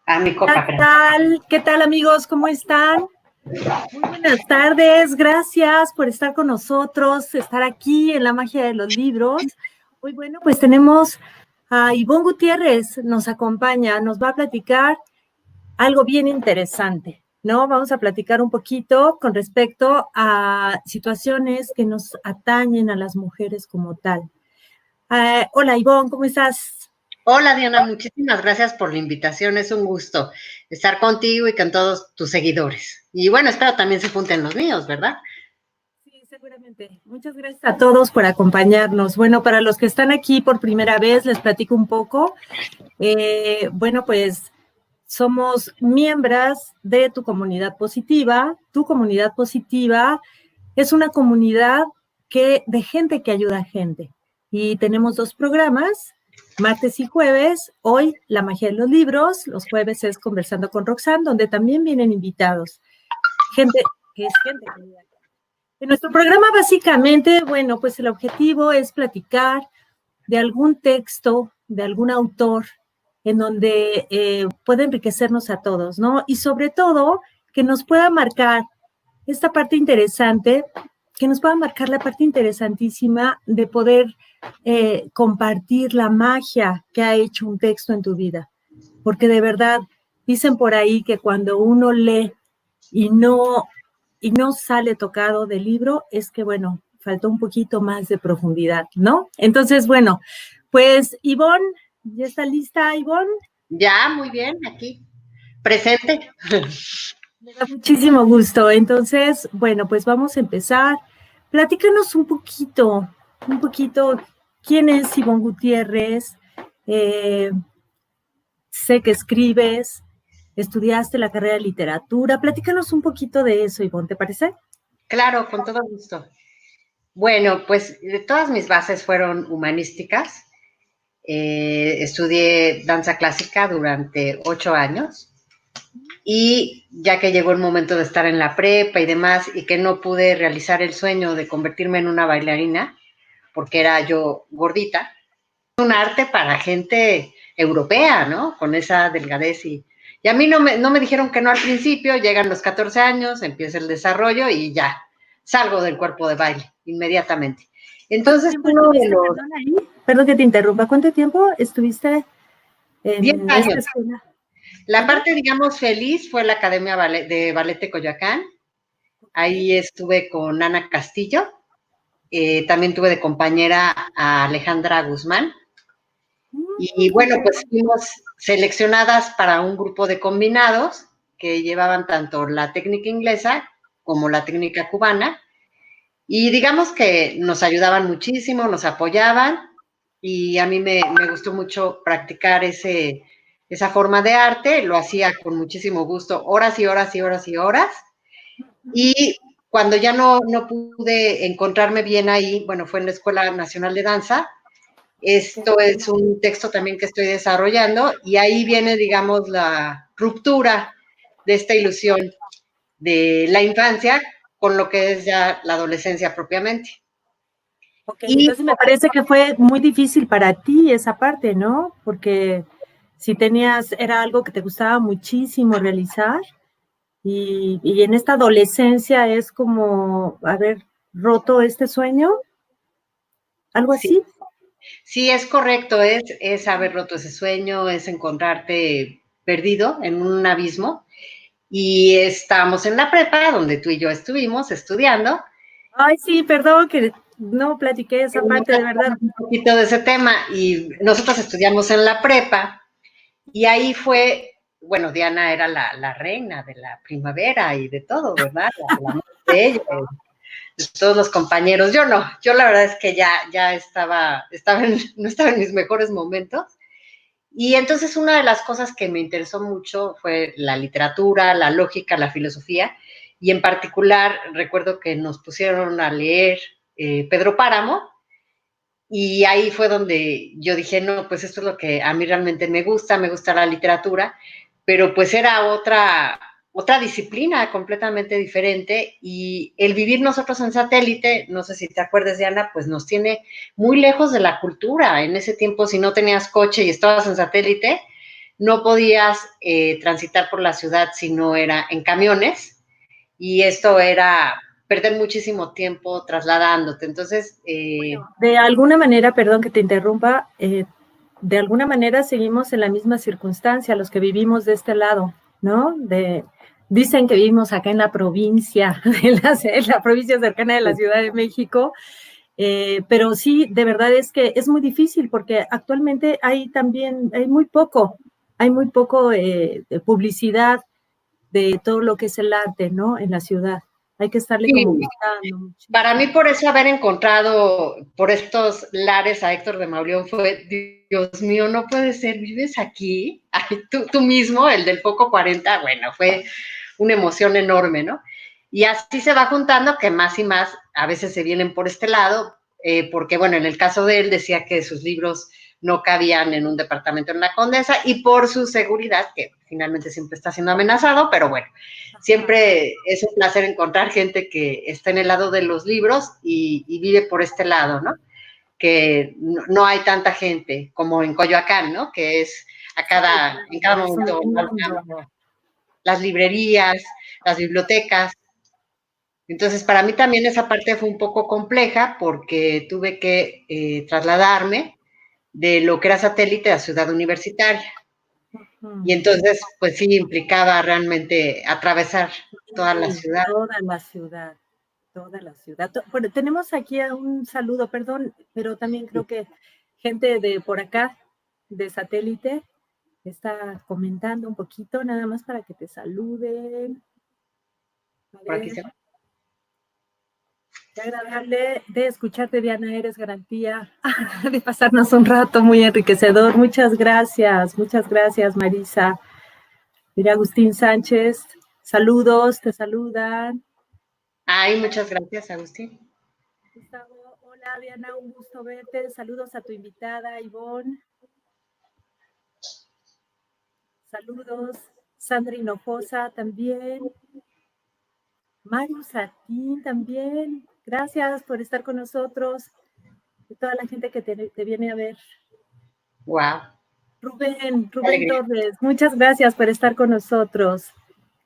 A mi copa. ¿Qué tal? ¿Qué tal, amigos? ¿Cómo están? Muy buenas tardes. Gracias por estar con nosotros, estar aquí en La Magia de los Libros. Hoy, bueno, pues tenemos a Ivonne Gutiérrez, nos acompaña, nos va a platicar algo bien interesante, ¿no? Vamos a platicar un poquito con respecto a situaciones que nos atañen a las mujeres como tal. Hola, Ivonne, ¿cómo estás? Hola, Diana, muchísimas gracias por la invitación. Es un gusto estar contigo y con todos tus seguidores. Y bueno, espero también se junten los míos, ¿verdad? Sí, seguramente. Muchas gracias a todos por acompañarnos. Bueno, para los que están aquí por primera vez, les platico un poco. Bueno, pues somos miembros de Tu Comunidad Positiva. Tu Comunidad Positiva es una comunidad de gente que ayuda a gente. Y tenemos 2 programas, martes y jueves. Hoy, La Magia de los Libros. Los jueves es Conversando con Roxanne, donde también vienen invitados. Gente que es gente que ayuda a gente. En nuestro programa, básicamente, bueno, pues el objetivo es platicar de algún texto, de algún autor, en donde pueda enriquecernos a todos, ¿no? Y sobre todo, que nos pueda marcar esta parte interesante, que nos pueda marcar la parte interesantísima de poder compartir la magia que ha hecho un texto en tu vida. Porque de verdad, dicen por ahí que cuando uno lee y no sale tocado del libro, es que, bueno, faltó un poquito más de profundidad, ¿no? Entonces, bueno, pues, Ivonne, ¿ya está lista, Ivonne? Ya, muy bien, aquí, presente. Me da muchísimo gusto. Entonces, bueno, pues vamos a empezar. Platícanos un poquito, ¿quién es Ivonne Gutiérrez? Sé que escribes, estudiaste la carrera de literatura. Platícanos un poquito de eso, Ivonne, ¿te parece? Claro, con todo gusto. Bueno, pues todas mis bases fueron humanísticas. Estudié danza clásica durante 8 años y ya que llegó el momento de estar en la prepa y demás y que no pude realizar el sueño de convertirme en una bailarina porque era yo gordita, un arte para gente europea, ¿no? Con esa delgadez y a mí no me dijeron que no al principio, llegan los 14 años, empieza el desarrollo y ya, salgo del cuerpo de baile inmediatamente. Entonces, uno de los... Perdón que te interrumpa, ¿cuánto tiempo estuviste en 10 años. esta escuela? La parte, digamos, feliz fue la Academia de Ballet de Coyoacán. Ahí estuve con Ana Castillo. También tuve de compañera a Alejandra Guzmán. Y bueno, pues fuimos seleccionadas para un grupo de combinados que llevaban tanto la técnica inglesa como la técnica cubana. Y digamos que nos ayudaban muchísimo, nos apoyaban y a mí me gustó mucho practicar esa forma de arte, lo hacía con muchísimo gusto, horas y horas y horas y horas. Y cuando ya no pude encontrarme bien ahí, bueno, fue en la Escuela Nacional de Danza. Esto es un texto también que estoy desarrollando y ahí viene, digamos, la ruptura de esta ilusión de la infancia con lo que es ya la adolescencia propiamente. Ok, entonces me parece que fue muy difícil para ti esa parte, ¿no? Porque si era algo que te gustaba muchísimo realizar y en esta adolescencia es como haber roto este sueño, algo así. Sí, es correcto, es haber roto ese sueño, es encontrarte perdido en un abismo. Y estábamos en la prepa, donde tú y yo estuvimos estudiando. Ay, sí, perdón que no platiqué esa parte, de verdad. Un poquito de ese tema, y nosotros estudiamos en la prepa, y ahí fue, bueno, Diana era la reina de la primavera y de todo, ¿verdad? La más de ella, de todos los compañeros. Yo no, yo la verdad es que ya no estaba en mis mejores momentos. Y entonces una de las cosas que me interesó mucho fue la literatura, la lógica, la filosofía, y en particular recuerdo que nos pusieron a leer Pedro Páramo, y ahí fue donde yo dije, no, pues esto es lo que a mí realmente me gusta la literatura, pero pues era otra disciplina completamente diferente y el vivir nosotros en satélite, no sé si te acuerdas, Diana, pues nos tiene muy lejos de la cultura. En ese tiempo, si no tenías coche y estabas en satélite, no podías transitar por la ciudad si no era en camiones, y esto era perder muchísimo tiempo trasladándote. Entonces, de alguna manera, perdón que te interrumpa, de alguna manera seguimos en la misma circunstancia, los que vivimos de este lado, ¿no? Dicen que vivimos acá en la provincia, en la provincia cercana de la Ciudad de México, pero sí, de verdad es que es muy difícil porque actualmente hay muy poco de publicidad de todo lo que es el arte, ¿no? En la ciudad. Hay que estarle sí, como buscando muchísimo. para mí por eso haber encontrado por estos lares a Héctor de Mauleón fue, Dios mío, no puede ser, ¿vives aquí? Ay, tú mismo, el del Foco 40, bueno, fue una emoción enorme, ¿no? Y así se va juntando que más y más a veces se vienen por este lado, porque bueno, en el caso de él decía que sus libros no cabían en un departamento en la Condesa y por su seguridad, que finalmente siempre está siendo amenazado, pero bueno, siempre es un placer encontrar gente que está en el lado de los libros y vive por este lado, ¿no? Que no hay tanta gente como en Coyoacán, ¿no? Que es en cada momento las librerías, las bibliotecas. Entonces, para mí también esa parte fue un poco compleja porque tuve que trasladarme de lo que era satélite a ciudad universitaria. Y entonces, pues sí, implicaba realmente atravesar toda la ciudad. Toda la ciudad, toda la ciudad. Bueno, tenemos aquí un saludo, perdón, pero también creo que gente de por acá, de satélite, está comentando un poquito, nada más para que te saluden. Por aquí se va. Qué agradable de escucharte, Diana, eres garantía de pasarnos un rato muy enriquecedor. Muchas gracias, Marisa. Mira, Agustín Sánchez, saludos, te saludan. Ay, muchas gracias, Agustín. Gustavo, hola, Diana, un gusto verte. Saludos a tu invitada, Ivonne. Saludos, Sandra Hinojosa también. Mario Satín también. Gracias por estar con nosotros. Y toda la gente que te viene a ver. Wow. Rubén Torres, muchas gracias por estar con nosotros.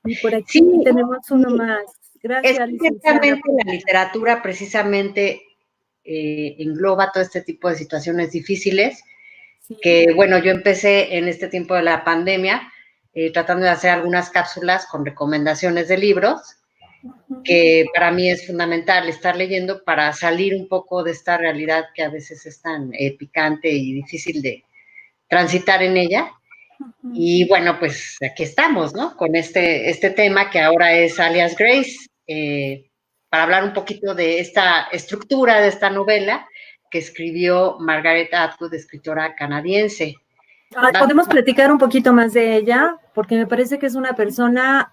Y por aquí tenemos uno más. Gracias, licenciada. La literatura precisamente engloba todo este tipo de situaciones difíciles, que bueno, yo empecé en este tiempo de la pandemia tratando de hacer algunas cápsulas con recomendaciones de libros, que para mí es fundamental estar leyendo para salir un poco de esta realidad que a veces es tan picante y difícil de transitar en ella. Y bueno, pues aquí estamos, ¿no? Con este tema que ahora es Alias Grace, para hablar un poquito de esta estructura de esta novela que escribió Margaret Atwood, escritora canadiense. ¿Podemos platicar un poquito más de ella? Porque me parece que es una persona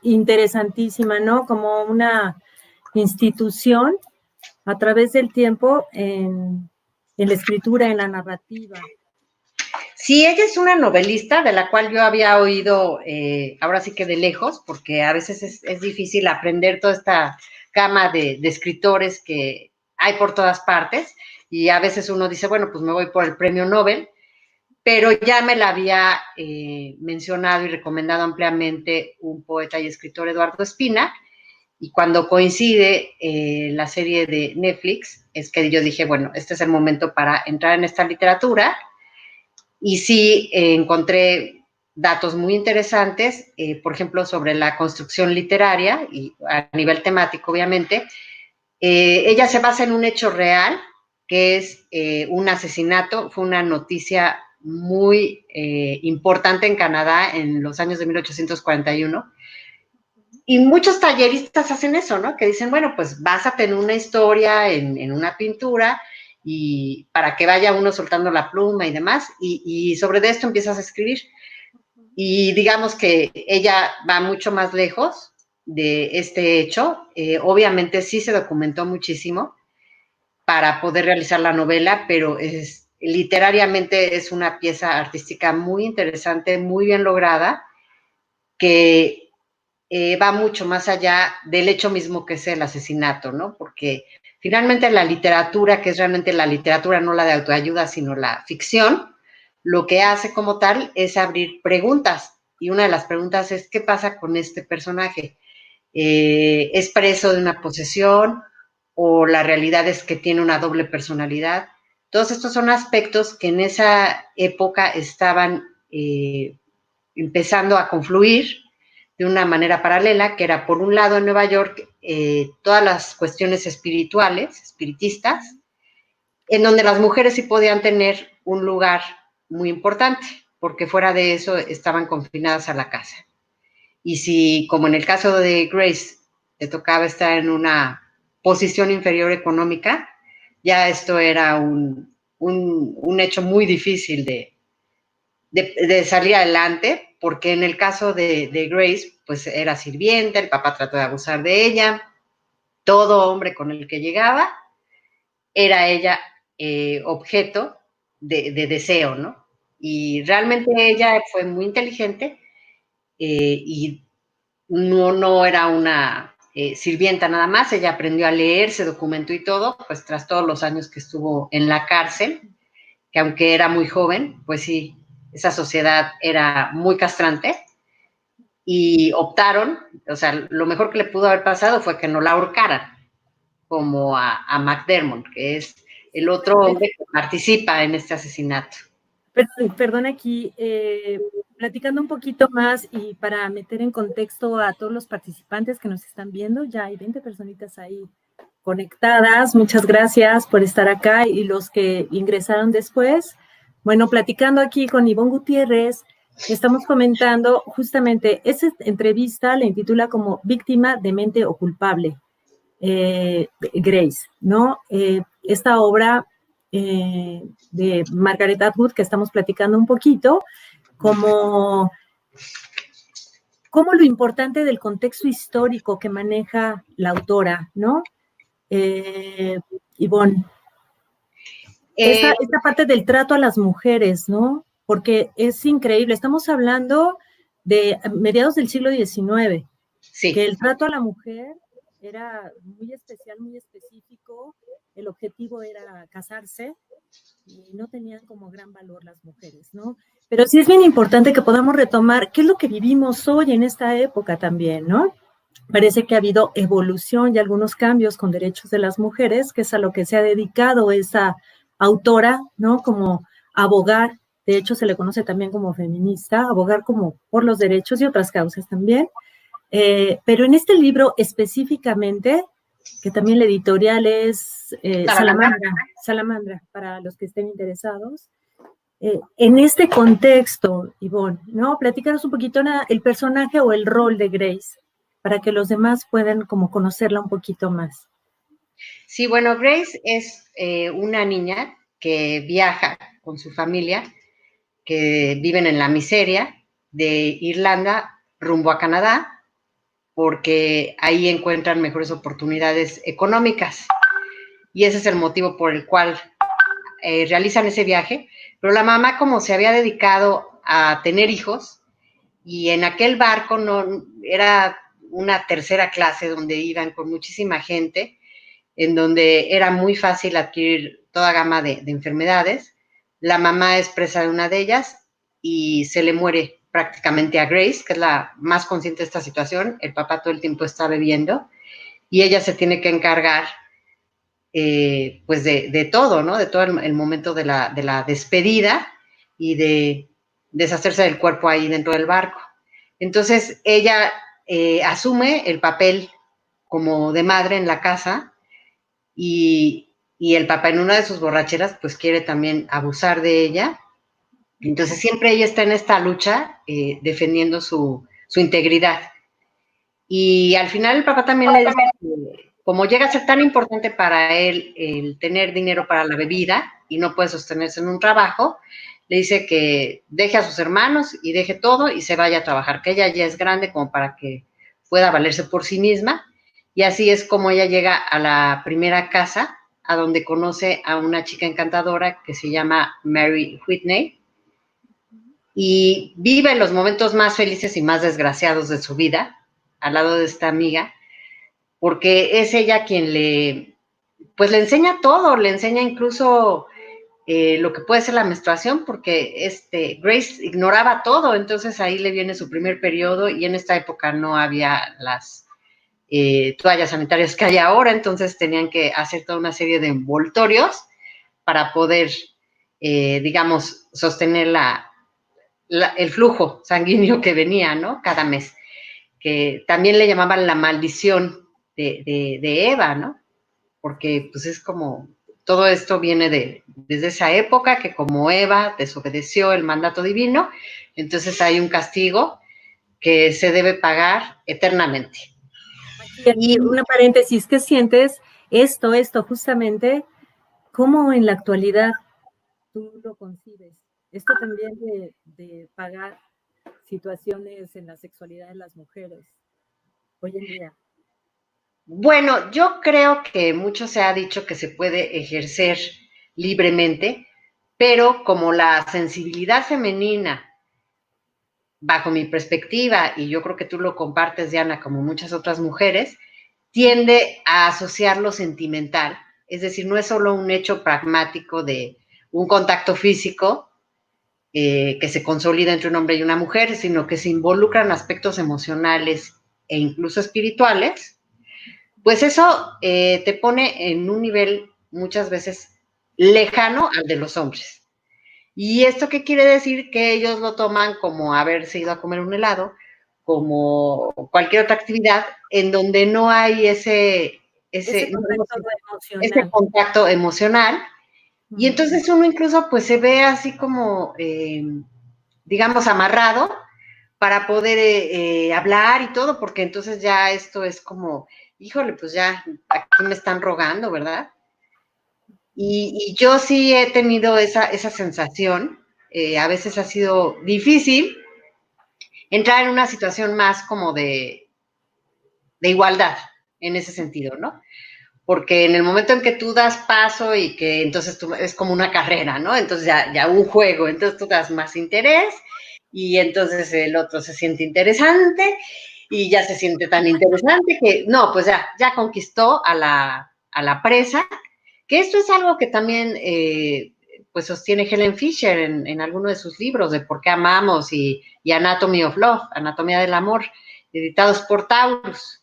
interesantísima, ¿no? Como una institución a través del tiempo en la escritura, en la narrativa. Sí, ella es una novelista de la cual yo había oído, ahora sí que de lejos, porque a veces es difícil aprender toda esta gama de escritores que hay por todas partes, y a veces uno dice, bueno, pues me voy por el premio Nobel, pero ya me la había mencionado y recomendado ampliamente un poeta y escritor, Eduardo Espina, y cuando coincide la serie de Netflix, es que yo dije, bueno, este es el momento para entrar en esta literatura. Y sí, encontré datos muy interesantes, por ejemplo, sobre la construcción literaria y a nivel temático, obviamente. Ella se basa en un hecho real, que es un asesinato. Fue una noticia muy importante en Canadá en los años de 1841. Y muchos talleristas hacen eso, ¿no? Que dicen, bueno, pues básate en una historia, en una pintura, y para que vaya uno soltando la pluma y demás, y sobre esto empiezas a escribir. Y digamos que ella va mucho más lejos de este hecho. Obviamente sí se documentó muchísimo para poder realizar la novela, pero literariamente es una pieza artística muy interesante, muy bien lograda, que va mucho más allá del hecho mismo que es el asesinato, ¿no? Porque finalmente la literatura, que es realmente la literatura, no la de autoayuda, sino la ficción, lo que hace como tal es abrir preguntas. Y una de las preguntas es, ¿qué pasa con este personaje? ¿Es preso de una posesión o la realidad es que tiene una doble personalidad? Todos estos son aspectos que en esa época estaban empezando a confluir de una manera paralela, que era por un lado en Nueva York todas las cuestiones espirituales, espiritistas, en donde las mujeres sí podían tener un lugar muy importante, porque fuera de eso estaban confinadas a la casa. Y si, como en el caso de Grace, te tocaba estar en una posición inferior económica, ya esto era un hecho muy difícil de salir adelante, porque en el caso de Grace, pues era sirvienta, el papá trató de abusar de ella, todo hombre con el que llegaba, era ella objeto de deseo, ¿no? Y realmente ella fue muy inteligente y no era una sirvienta nada más, ella aprendió a leer, se documentó y todo, pues tras todos los años que estuvo en la cárcel, que aunque era muy joven, pues sí, esa sociedad era muy castrante y optaron, o sea, lo mejor que le pudo haber pasado fue que no la ahorcaran, como a McDermott, que es el otro hombre que participa en este asesinato. Perdón aquí, platicando un poquito más y para meter en contexto a todos los participantes que nos están viendo, ya hay 20 personitas ahí conectadas, muchas gracias por estar acá y los que ingresaron después. Bueno, platicando aquí con Ivonne Gutiérrez, estamos comentando justamente, esa entrevista la intitula como Víctima, Demente o Culpable, Grace, ¿no? Esta obra de Margaret Atwood que estamos platicando un poquito, como lo importante del contexto histórico que maneja la autora, ¿no? Ivonne, esta parte del trato a las mujeres, ¿no? Porque es increíble, estamos hablando de mediados del siglo XIX, sí. que el trato a la mujer era muy especial, muy específico, el objetivo era casarse y no tenían como gran valor las mujeres, ¿no? Pero sí es bien importante que podamos retomar qué es lo que vivimos hoy en esta época también, ¿no? Parece que ha habido evolución y algunos cambios con derechos de las mujeres, que es a lo que se ha dedicado esa autora, ¿no? Como abogar, de hecho se le conoce también como feminista, abogar como por los derechos y otras causas también. Pero en este libro específicamente, que también la editorial es Salamandra, para los que estén interesados, en este contexto, Ivonne, ¿no? Platícanos un poquito el personaje o el rol de Grace, para que los demás puedan como conocerla un poquito más. Sí, bueno, Grace es una niña que viaja con su familia, que viven en la miseria de Irlanda rumbo a Canadá, porque ahí encuentran mejores oportunidades económicas. Y ese es el motivo por el cual realizan ese viaje. Pero la mamá, como se había dedicado a tener hijos, y en aquel barco no era una tercera clase donde iban con muchísima gente, en donde era muy fácil adquirir toda gama de enfermedades. La mamá es presa de una de ellas y se le muere prácticamente a Grace, que es la más consciente de esta situación. El papá todo el tiempo está bebiendo y ella se tiene que encargar pues de todo, ¿no? De todo el momento de la despedida y de deshacerse del cuerpo ahí dentro del barco. Entonces ella asume el papel como de madre en la casa y el papá en una de sus borracheras pues quiere también abusar de ella. Entonces siempre ella está en esta lucha defendiendo su integridad. Y al final el papá también le dice que como llega a ser tan importante para él el tener dinero para la bebida y no puede sostenerse en un trabajo, le dice que deje a sus hermanos y deje todo y se vaya a trabajar, que ella ya es grande como para que pueda valerse por sí misma. Y así es como ella llega a la primera casa, a donde conoce a una chica encantadora que se llama Mary Whitney, y vive los momentos más felices y más desgraciados de su vida al lado de esta amiga, porque es ella quien le enseña todo, le enseña incluso lo que puede ser la menstruación, porque Grace ignoraba todo, entonces ahí le viene su primer periodo y en esta época no había las toallas sanitarias que hay ahora, entonces tenían que hacer toda una serie de envoltorios para poder, digamos, sostener el flujo sanguíneo que venía, ¿no? Cada mes, que también le llamaban la maldición de Eva, ¿no? Porque pues es como, todo esto viene desde esa época que como Eva desobedeció el mandato divino, entonces hay un castigo que se debe pagar eternamente. Y una paréntesis, ¿qué sientes esto justamente? ¿Cómo en la actualidad tú lo concibes? Esto también de pagar situaciones en la sexualidad de las mujeres hoy en día. Bueno, yo creo que mucho se ha dicho que se puede ejercer libremente, pero como la sensibilidad femenina, bajo mi perspectiva, y yo creo que tú lo compartes, Diana, como muchas otras mujeres, tiende a asociar lo sentimental. Es decir, no es solo un hecho pragmático de un contacto físico que se consolida entre un hombre y una mujer, sino que se involucran aspectos emocionales e incluso espirituales, pues eso te pone en un nivel muchas veces lejano al de los hombres. ¿Y esto qué quiere decir? Que ellos lo toman como haberse ido a comer un helado, como cualquier otra actividad en donde no hay ese contacto emocional. Y entonces uno incluso pues se ve así como, digamos, amarrado para poder hablar y todo, porque entonces ya esto es como, híjole, pues ya aquí me están rogando, ¿verdad? Y yo sí he tenido esa sensación, a veces ha sido difícil entrar en una situación más como de igualdad en ese sentido, ¿no? Porque en el momento en que tú das paso y que entonces tú, es como una carrera, ¿no? Entonces ya un juego, entonces tú das más interés y entonces el otro se siente interesante y ya se siente tan interesante que, no, pues ya conquistó a la presa, que esto es algo que también pues sostiene Helen Fisher en alguno de sus libros de Por qué amamos y Anatomy of Love, Anatomía del Amor, editados por Taurus.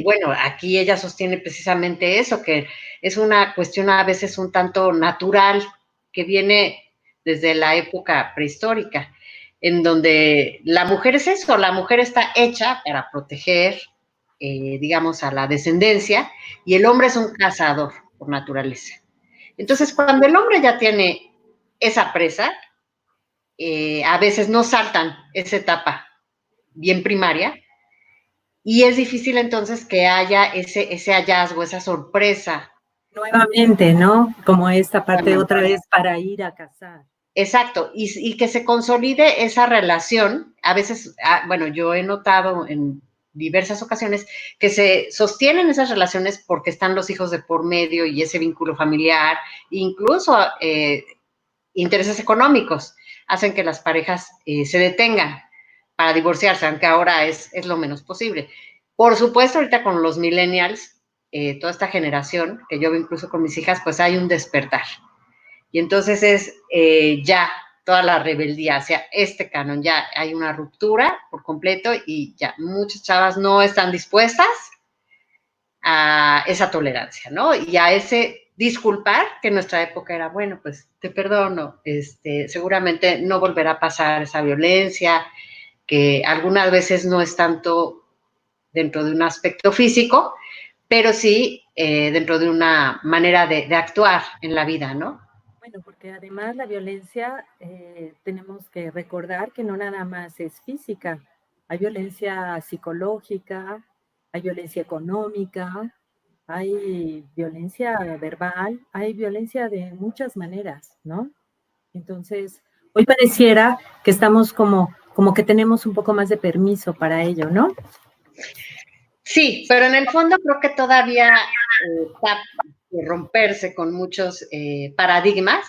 Bueno, aquí ella sostiene precisamente eso, que es una cuestión a veces un tanto natural, que viene desde la época prehistórica, en donde la mujer es eso, la mujer está hecha para proteger, digamos, a la descendencia, y el hombre es un cazador por naturaleza. Entonces, cuando el hombre ya tiene esa presa, a veces no saltan esa etapa bien primaria, y es difícil entonces que haya ese hallazgo, esa sorpresa. Nuevamente, ¿no? Como esta parte otra vez para ir a cazar. Exacto, y que se consolide esa relación. A veces, bueno, yo he notado en diversas ocasiones que se sostienen esas relaciones porque están los hijos de por medio y ese vínculo familiar, incluso intereses económicos hacen que las parejas se detengan para divorciarse, aunque ahora es lo menos posible. Por supuesto, ahorita con los millennials, toda esta generación, que yo veo incluso con mis hijas, pues hay un despertar. Y entonces es ya toda la rebeldía hacia este canon, ya hay una ruptura por completo y ya muchas chavas no están dispuestas a esa tolerancia, ¿no? Y a ese disculpar, que en nuestra época era, bueno, pues te perdono, seguramente no volverá a pasar esa violencia, que algunas veces no es tanto dentro de un aspecto físico, pero sí dentro de una manera de actuar en la vida, ¿no? Bueno, porque además la violencia tenemos que recordar que no nada más es física, hay violencia psicológica, hay violencia económica, hay violencia verbal, hay violencia de muchas maneras, ¿no? Entonces, hoy pareciera que estamos como que tenemos un poco más de permiso para ello, ¿no? Sí, pero en el fondo creo que todavía está por romperse con muchos paradigmas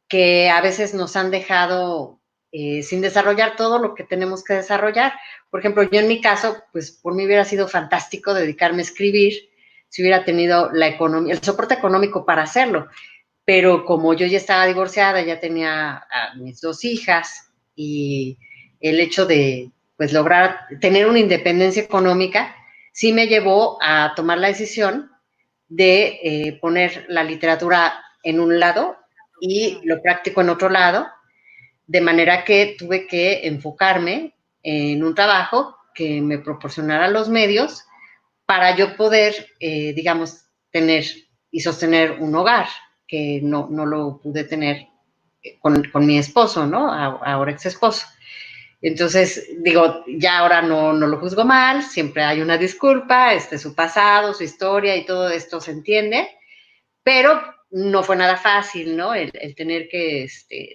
que a veces nos han dejado sin desarrollar todo lo que tenemos que desarrollar. Por ejemplo, yo en mi caso, pues por mí hubiera sido fantástico dedicarme a escribir si hubiera tenido la economía, el soporte económico para hacerlo. pero como yo ya estaba divorciada, ya tenía a mis 2 hijas y el hecho de pues lograr tener una independencia económica, sí me llevó a tomar la decisión de poner la literatura en un lado y lo práctico en otro lado, de manera que tuve que enfocarme en un trabajo que me proporcionara los medios para yo poder, digamos, tener y sostener un hogar, que no lo pude tener con mi esposo, ¿no? Ahora ex esposo. Entonces, digo, ya ahora no lo juzgo mal, siempre hay una disculpa, su pasado, su historia y todo esto se entiende, pero no fue nada fácil, ¿no? El tener que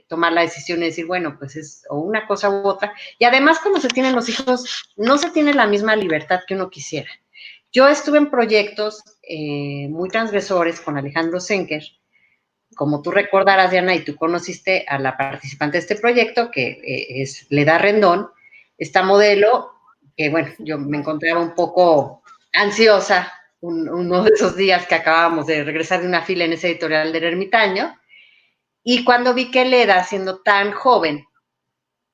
tomar la decisión y decir, bueno, pues es o una cosa u otra. Y además, cuando se tienen los hijos, no se tiene la misma libertad que uno quisiera. Yo estuve en proyectos muy transgresores con Alejandro Senker, como tú recordarás, Diana, y tú conociste a la participante de este proyecto, que es Leda Rendón, esta modelo, que bueno, yo me encontraba un poco ansiosa uno de esos días que acabábamos de regresar de una fila en ese editorial del Ermitaño, y cuando vi que Leda, siendo tan joven,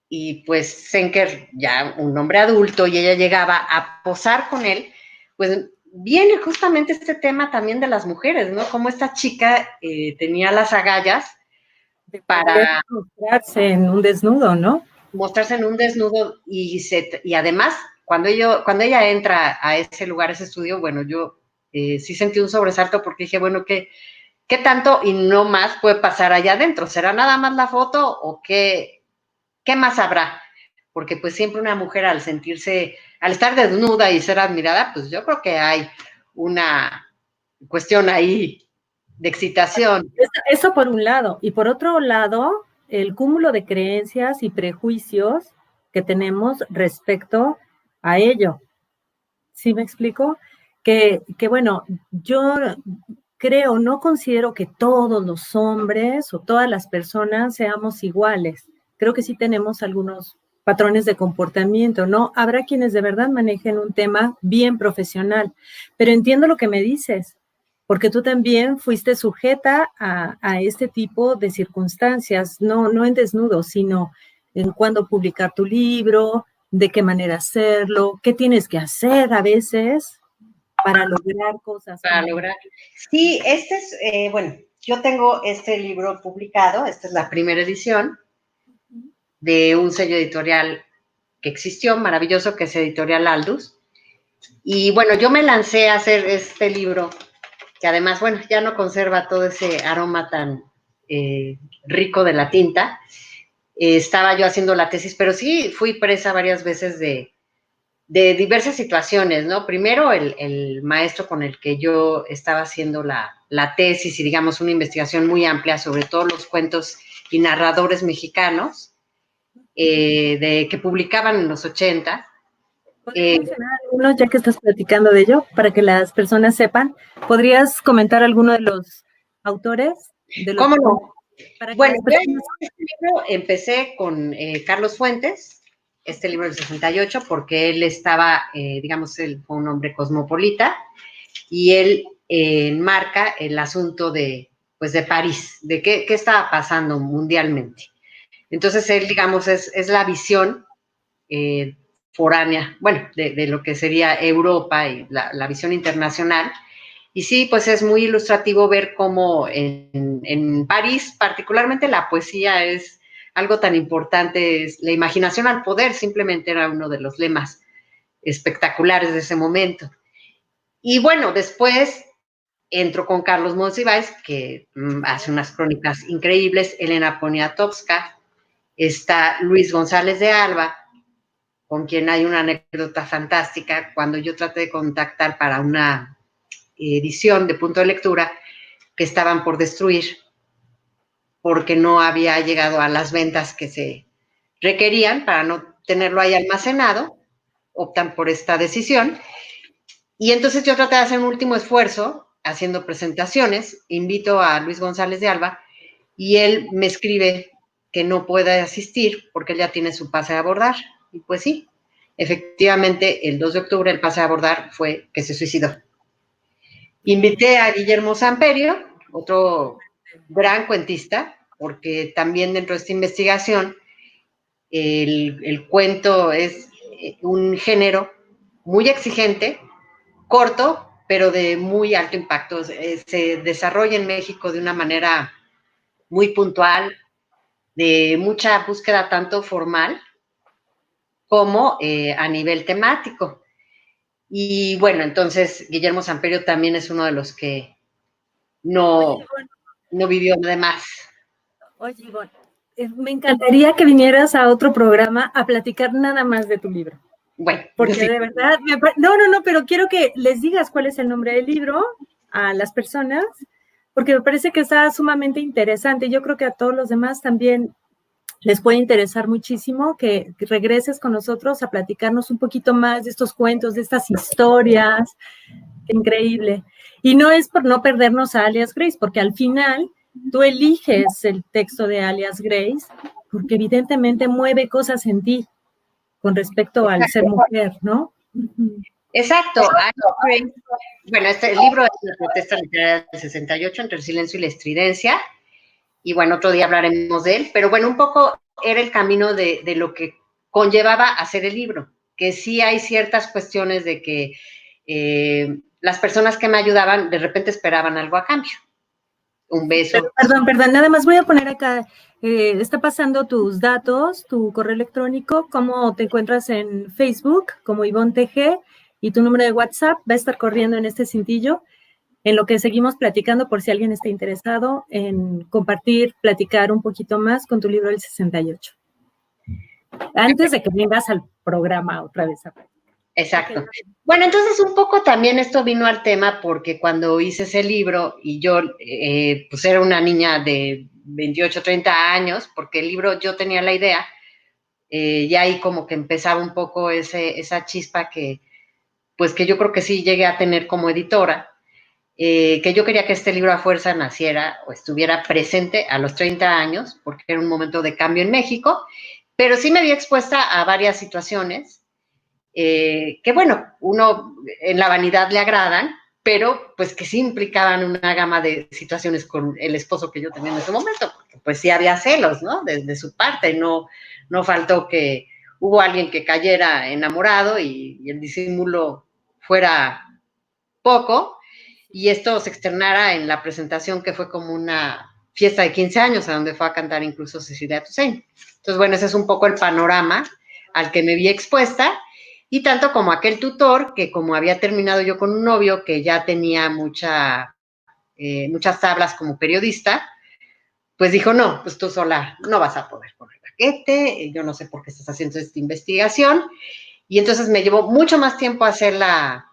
y pues Senker ya un hombre adulto, y ella llegaba a posar con él, pues viene justamente este tema también de las mujeres, ¿no? Como esta chica tenía las agallas De poder para mostrarse en un desnudo, ¿no? mostrarse en un desnudo y además cuando ella entra a ese lugar, a ese estudio, bueno, yo sí sentí un sobresalto porque dije, bueno, ¿qué tanto y no más puede pasar allá adentro? ¿Será nada más la foto o qué más habrá? Porque pues siempre una mujer al sentirse, al estar desnuda y ser admirada, pues yo creo que hay una cuestión ahí de excitación. Eso por un lado. Y por otro lado, el cúmulo de creencias y prejuicios que tenemos respecto a ello. ¿Sí me explico? Que bueno, yo creo, no considero que todos los hombres o todas las personas seamos iguales. Creo que sí tenemos algunos patrones de comportamiento, ¿no? Habrá quienes de verdad manejen un tema bien profesional, pero entiendo lo que me dices, porque tú también fuiste sujeta a este tipo de circunstancias, no en desnudo, sino en cuándo publicar tu libro, de qué manera hacerlo, qué tienes que hacer a veces para lograr cosas Para como... lograr. Sí, bueno, yo tengo este libro publicado, esta es la primera edición de un sello editorial que existió, maravilloso, que es Editorial Aldus. Y bueno, yo me lancé a hacer este libro, que además, bueno, ya no conserva todo ese aroma tan rico de la tinta. Estaba yo haciendo la tesis, pero sí fui presa varias veces de diversas situaciones, ¿no? Primero, el maestro con el que yo estaba haciendo la tesis y, digamos, una investigación muy amplia sobre todos los cuentos y narradores mexicanos que publicaban en los 80. ¿Podrías mencionar algunos, ya que estás platicando de ello, para que las personas sepan? ¿Podrías comentar alguno de los autores de los ¿Cómo no? para que Bueno, las yo personas... este libro empecé con Carlos Fuentes, este libro del 68, porque él estaba, digamos, él fue un hombre cosmopolita, y él enmarca el asunto pues de París, de qué estaba pasando mundialmente. Entonces él, digamos, es la visión foránea, bueno, de lo que sería Europa y la visión internacional. Y sí, pues es muy ilustrativo ver cómo en París, particularmente la poesía es algo tan importante, es la imaginación al poder, simplemente era uno de los lemas espectaculares de ese momento. Y bueno, después entro con Carlos Monsiváis, que hace unas crónicas increíbles, Elena Poniatowska, está Luis González de Alba, con quien hay una anécdota fantástica, cuando yo traté de contactar para una edición de Punto de Lectura, que estaban por destruir, porque no había llegado a las ventas que se requerían para no tenerlo ahí almacenado, optan por esta decisión. Y entonces yo traté de hacer un último esfuerzo haciendo presentaciones, invito a Luis González de Alba y él me escribe que no puede asistir porque él ya tiene su pase a abordar. Y pues sí, efectivamente el 2 de octubre el pase a abordar fue que se suicidó. Invité a Guillermo Samperio, otro gran cuentista, porque también dentro de esta investigación el cuento es un género muy exigente, corto, pero de muy alto impacto. Se desarrolla en México de una manera muy puntual, de mucha búsqueda tanto formal como a nivel temático. Y bueno, entonces Guillermo Samperio también es uno de los que no, Oye, bueno, no vivió de más. oye, Ivonne, me encantaría que vinieras a otro programa a platicar nada más de tu libro. Bueno, Porque sí. de verdad, no, pero quiero que les digas cuál es el nombre del libro a las personas, porque me parece que está sumamente interesante. Yo creo que a todos los demás también les puede interesar muchísimo que regreses con nosotros a platicarnos un poquito más de estos cuentos, de estas historias. Increíble. Y no es por no perdernos a Alias Grace, porque al final tú eliges el texto de Alias Grace porque evidentemente mueve cosas en ti con respecto al ser mujer, ¿no? Exacto. Bueno, el libro es La protesta literaria del 68, entre el silencio y la estridencia. Y bueno, otro día hablaremos de él. Pero bueno, un poco era el camino de lo que conllevaba hacer el libro. Que sí hay ciertas cuestiones de que las personas que me ayudaban de repente esperaban algo a cambio. Un beso. Perdón, nada más voy a poner acá, está pasando tus datos, tu correo electrónico, cómo te encuentras en Facebook, como Ivonne TG, y tu número de WhatsApp va a estar corriendo en este cintillo, en lo que seguimos platicando por si alguien está interesado en compartir, platicar un poquito más con tu libro del 68. Antes de que vengas al programa otra vez. Exacto. Okay. Bueno, entonces un poco también esto vino al tema porque cuando hice ese libro y yo pues era una niña de 28, 30 años, porque el libro yo tenía la idea, ya ahí como que empezaba un poco esa chispa que pues que yo creo que sí llegué a tener como editora, que yo quería que este libro a fuerza naciera o estuviera presente a los 30 años, porque era un momento de cambio en México, pero sí me vi expuesta a varias situaciones que bueno, uno en la vanidad le agradan, pero pues que sí implicaban una gama de situaciones con el esposo que yo tenía en ese momento, porque pues sí había celos, ¿no? De su parte, no faltó que hubo alguien que cayera enamorado y el disimulo fuera poco, y esto se externara en la presentación que fue como una fiesta de 15 años, a donde fue a cantar incluso Cecilia Toussaint. Entonces, bueno, ese es un poco el panorama al que me vi expuesta, y tanto como aquel tutor, que como había terminado yo con un novio que ya tenía muchas tablas como periodista, pues dijo, no, pues tú sola no vas a poder con el paquete, yo no sé por qué estás haciendo esta investigación, y entonces me llevó mucho más tiempo hacer la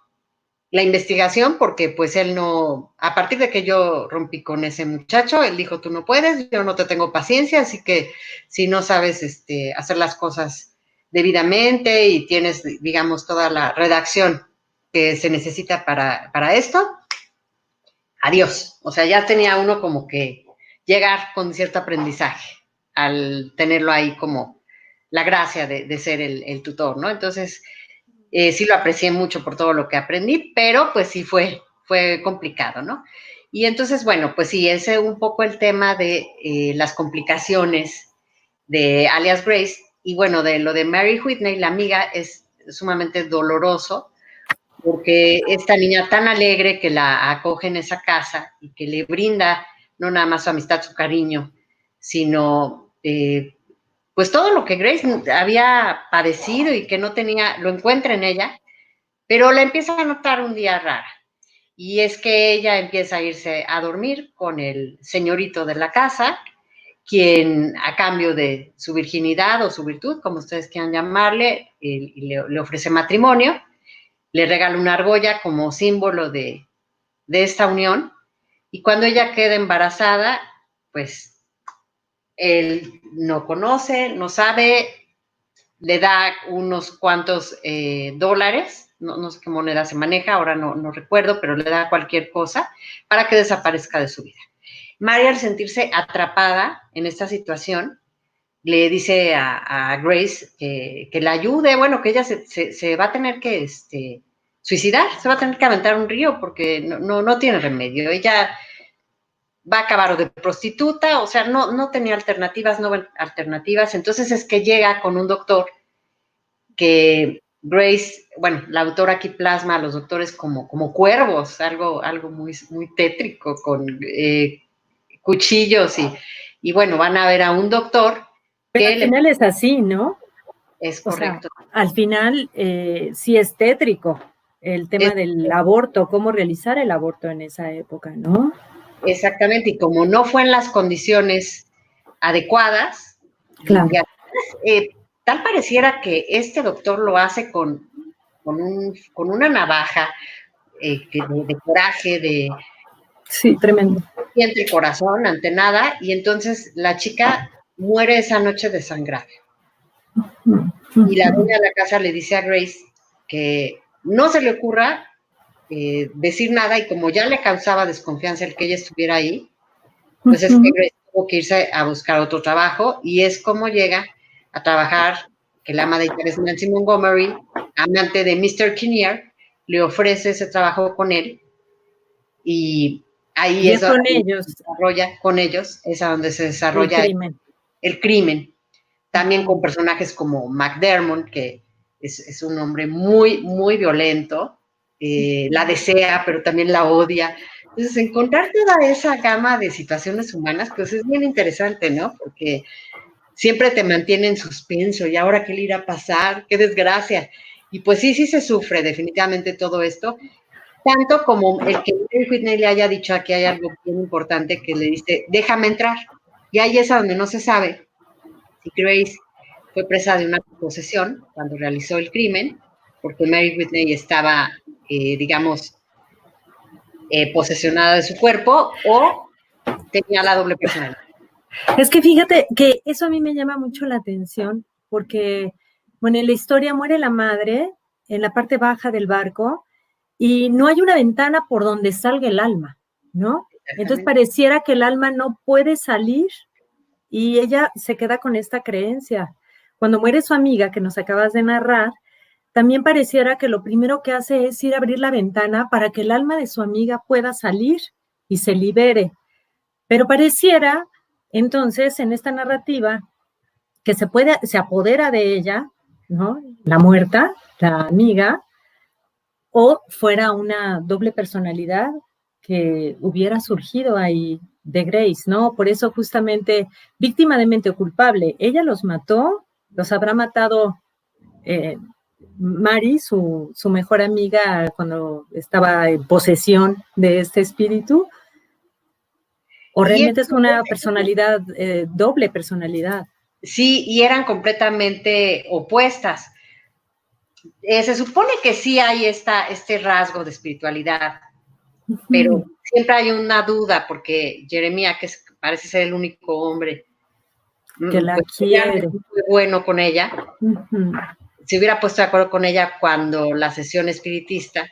investigación, porque pues él no, a partir de que yo rompí con ese muchacho, él dijo, tú no puedes, yo no te tengo paciencia, así que si no sabes hacer las cosas debidamente y tienes, digamos, toda la redacción que se necesita para esto, adiós. O sea, ya tenía uno como que llegar con cierto aprendizaje al tenerlo ahí como la gracia de ser el tutor, ¿no? Entonces, sí lo aprecié mucho por todo lo que aprendí, pero pues sí fue complicado, ¿no? Y entonces, bueno, pues sí, ese es un poco el tema de las complicaciones de Alias Grace, y bueno, de lo de Mary Whitney, la amiga, es sumamente doloroso, porque esta niña tan alegre que la acoge en esa casa y que le brinda no nada más su amistad, su cariño, sino pues todo lo que Grace había padecido y que no tenía, lo encuentra en ella, pero la empieza a notar un día rara. Y es que ella empieza a irse a dormir con el señorito de la casa, quien a cambio de su virginidad o su virtud, como ustedes quieran llamarle, le ofrece matrimonio, le regala una argolla como símbolo de esta unión, y cuando ella queda embarazada, pues él no conoce, no sabe, le da unos cuantos dólares, no sé qué moneda se maneja, ahora no recuerdo, pero le da cualquier cosa para que desaparezca de su vida. Mary, al sentirse atrapada en esta situación, le dice a Grace que la ayude, bueno, que ella se va a tener que suicidar, se va a tener que aventar un río porque no tiene remedio. Ella va a acabar o de prostituta, o sea, no tenía alternativas, entonces es que llega con un doctor que Grace, bueno, la autora aquí plasma a los doctores como cuervos, algo muy, muy tétrico, con cuchillos y bueno, van a ver a un doctor Pero que al final es así, ¿no? es O sea, correcto. al final sí es tétrico el tema del aborto, cómo realizar el aborto en esa época, ¿no? Exactamente, y como no fue en las condiciones adecuadas, Claro. tal pareciera que este doctor lo hace con una navaja de coraje, Sí, tremendo. siente el corazón ante nada, y entonces la chica muere esa noche desangrada. Y la dueña de la casa le dice a Grace que no se le ocurra decir nada, y como ya le causaba desconfianza el que ella estuviera ahí, pues es que Grace tuvo que irse a buscar otro trabajo, y es como llega a trabajar, que la ama de ella es Nancy Montgomery, amante de Mr. Kinnear, le ofrece ese trabajo con él, y ahí Y es es donde con se ellos desarrolla, con ellos, es a donde se el desarrolla crimen. el crimen. También con personajes como McDermott, que es un hombre muy, muy violento, la desea, pero también la odia. Entonces, encontrar toda esa gama de situaciones humanas, pues es bien interesante, ¿no? Porque siempre te mantiene en suspenso, y ahora qué le irá a pasar, qué desgracia. Y pues sí, sí se sufre definitivamente todo esto, tanto como el que Mary Whitney le haya dicho, aquí hay algo bien importante, que le dice, déjame entrar. Y ahí es a donde no se sabe si Grace fue presa de una posesión cuando realizó el crimen, porque Mary Whitney estaba, digamos, posesionada de su cuerpo, o tenía la doble personalidad. Es que fíjate que eso a mí me llama mucho la atención, porque, bueno, en la historia muere la madre en la parte baja del barco y no hay una ventana por donde salga el alma, ¿no? Entonces pareciera que el alma no puede salir y ella se queda con esta creencia. Cuando muere su amiga, que nos acabas de narrar, también pareciera que lo primero que hace es ir a abrir la ventana para que el alma de su amiga pueda salir y se libere. Pero pareciera, entonces, en esta narrativa, que se apodera de ella, ¿no? La muerta, la amiga, o fuera una doble personalidad que hubiera surgido ahí de Grace, ¿no? Por eso justamente víctima de mente o culpable, ella los mató, los habrá matado Mari, su mejor amiga, cuando estaba en posesión de este espíritu, o realmente es una personalidad, doble personalidad. Sí, y eran completamente opuestas. Se supone que sí hay este rasgo de espiritualidad, pero siempre hay una duda, porque Jeremiah, que parece ser el único hombre que la pues, quiere. fue bueno con ella, se hubiera puesto de acuerdo con ella cuando la sesión espiritista,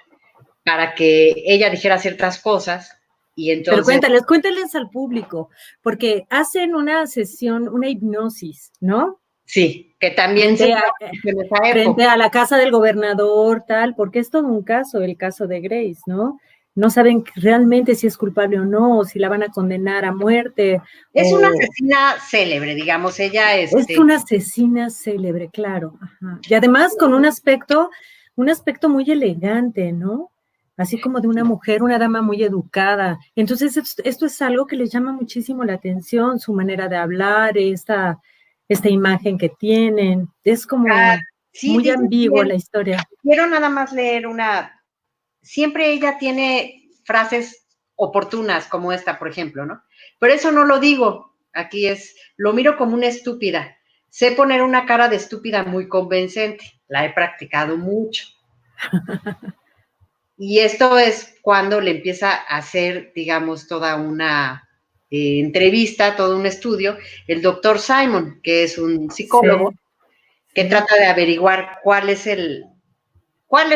para que ella dijera ciertas cosas, y entonces... Pero cuéntales al público, porque hacen una sesión, una hipnosis, ¿no? Sí, que también se dio en esa época. Frente a la casa del gobernador, tal, porque es todo un caso, el caso de Grace, ¿no? No saben realmente si es culpable o no, o si la van a condenar a muerte. Es una asesina célebre, digamos, ella es una asesina célebre, claro. Ajá. Y además con un aspecto muy elegante, ¿no? Así como de una mujer, una dama muy educada. Entonces, esto es algo que les llama muchísimo la atención, su manera de hablar, esta imagen que tienen. Es como muy ambigua la historia. Quiero nada más leer siempre ella tiene frases oportunas como esta, por ejemplo, ¿no? Pero eso no lo digo, aquí lo miro como una estúpida. Sé poner una cara de estúpida muy convincente, la he practicado mucho. Y esto es cuando le empieza a hacer, digamos, toda una entrevista, todo un estudio, el doctor Simon, que es un psicólogo, que trata de averiguar cuál es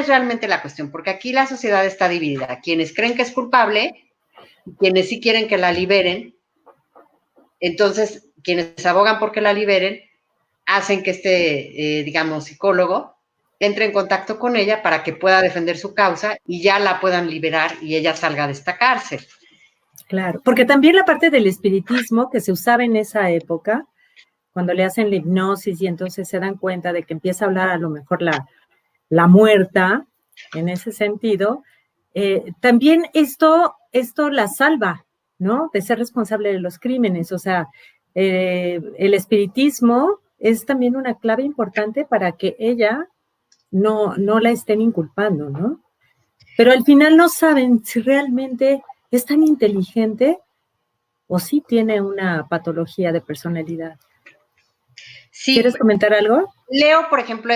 realmente la cuestión, porque aquí la sociedad está dividida, quienes creen que es culpable y quienes sí quieren que la liberen. Entonces, quienes abogan por que la liberen, hacen que digamos, psicólogo entre en contacto con ella para que pueda defender su causa y ya la puedan liberar y ella salga de esta cárcel. Claro, porque también la parte del espiritismo que se usaba en esa época, cuando le hacen la hipnosis y entonces se dan cuenta de que empieza a hablar a lo mejor la muerta, en ese sentido, también esto la salva, ¿no? De ser responsable de los crímenes. O sea, el espiritismo es también una clave importante para que ella no la estén inculpando, ¿no? Pero al final no saben si realmente es tan inteligente o si tiene una patología de personalidad. Sí, ¿Quieres comentar algo? leo, por ejemplo,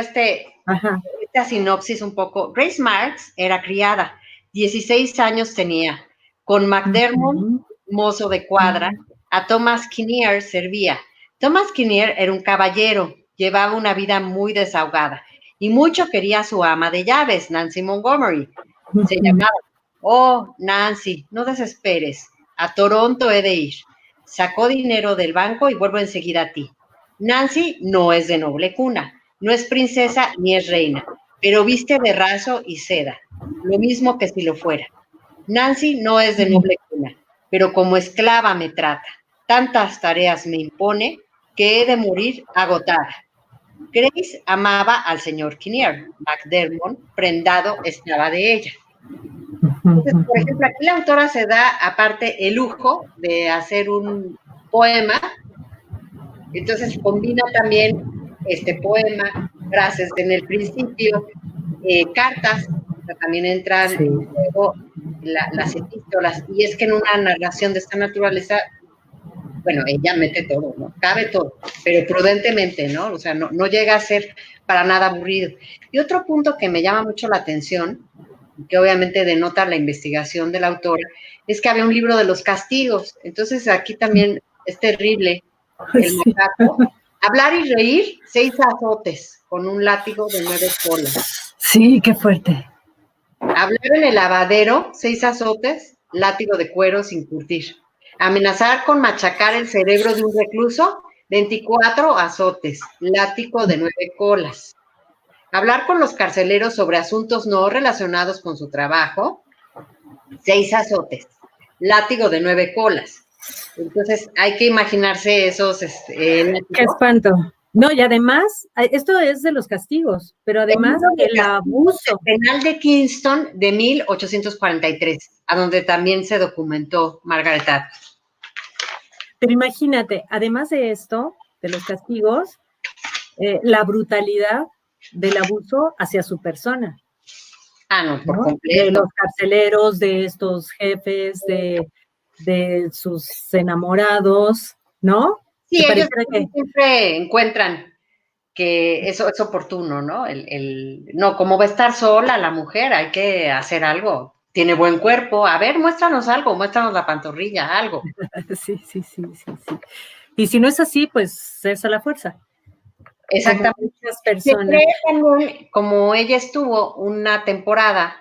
Ajá. esta sinopsis un poco. Grace Marks era criada, 16 años tenía. Con McDermott, Uh-huh. mozo de cuadra, a Thomas Kinnear servía. Thomas Kinnear era un caballero, llevaba una vida muy desahogada y mucho quería a su ama de llaves, Nancy Montgomery. Se llamaba. Oh, Nancy, no desesperes. A Toronto he de ir. Sacó dinero del banco y vuelvo enseguida a ti. Nancy no es de noble cuna, no es princesa ni es reina, pero viste de raso y seda, lo mismo que si lo fuera. Nancy no es de noble cuna, pero como esclava me trata. Tantas tareas me impone que he de morir agotada. Grace amaba al señor Kinnear. McDermott, prendado, estaba de ella. Entonces, por ejemplo, aquí la autora se da aparte el lujo de hacer un poema, entonces combina también este poema, frases en el principio, cartas, o sea, también entran Sí. en juego las epístolas, y es que en una narración de esta naturaleza, bueno, ella mete todo, ¿no? Cabe todo, pero prudentemente, ¿no? O sea, no llega a ser para nada aburrido. Y otro punto que me llama mucho la atención, que obviamente denota la investigación del autor, es que había un libro de los castigos. Entonces aquí también es terrible el Sí. macaco. Hablar y reír, 6 azotes con un látigo de 9 colas. Sí, qué fuerte. Hablar en el lavadero, 6 azotes, látigo de cuero sin curtir. Amenazar con machacar el cerebro de un recluso, 24 azotes, látigo de 9 colas. Hablar con los carceleros sobre asuntos no relacionados con su trabajo, 6 azotes, látigo de 9 colas. Entonces hay que imaginarse esos Qué látigos. espanto. No, y además, esto es de los castigos, pero El además libro de el castigos abuso. del penal de Kingston de 1843, a donde también se documentó Margaret Atwood. Pero imagínate, además de esto, de los castigos, la brutalidad del abuso hacia su persona, Ah, no, por ¿no? De los completo. carceleros, de estos jefes, de sus enamorados, ¿no? Sí, Que ellos pareciera que siempre encuentran que eso es oportuno, ¿no? No, como va a estar sola la mujer, hay que hacer algo. Tiene buen cuerpo, a ver, muéstranos algo, muéstranos la pantorrilla, algo. sí, sí, sí, sí, sí. Y si no es así, pues es a la fuerza, como Exactamente. muchas Se personas. cree también, como ella estuvo una temporada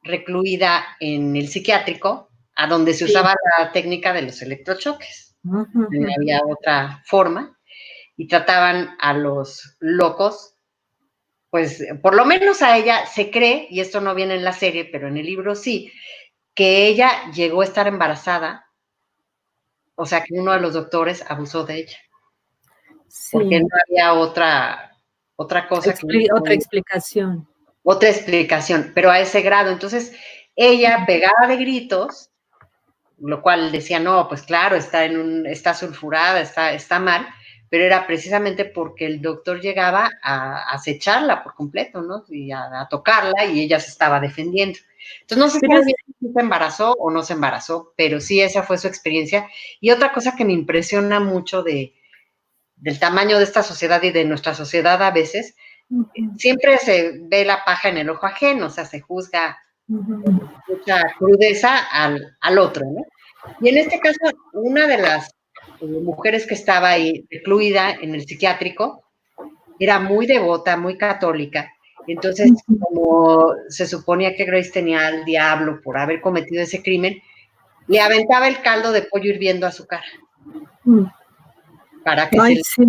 recluida en el psiquiátrico, a donde se Sí. usaba la técnica de los electrochoques. Uh No -huh. había otra forma y trataban a los locos, pues por lo menos a ella se cree, y esto no viene en la serie, pero en el libro sí, que ella llegó a estar embarazada, o sea que uno de los doctores abusó de ella, porque Sí. no había otra cosa que Otra explicación. otra explicación, pero a ese grado. Entonces, ella pegaba de gritos, lo cual decía, no, pues claro, está sulfurada, está mal, pero era precisamente porque el doctor llegaba a acecharla por completo, ¿no? Y a tocarla y ella se estaba defendiendo. Entonces, no sé si se embarazó o no se embarazó, pero sí esa fue su experiencia. Y otra cosa que me impresiona mucho del tamaño de esta sociedad y de nuestra sociedad a veces, siempre se ve la paja en el ojo ajeno, o sea, se juzga mucha crudeza al otro, ¿no? Y en este caso, una de las mujeres que estaba ahí recluida en el psiquiátrico era muy devota, muy católica. Entonces, como se suponía que Grace tenía al diablo por haber cometido ese crimen, le aventaba el caldo de pollo hirviendo a su cara para que se Ay, le sí.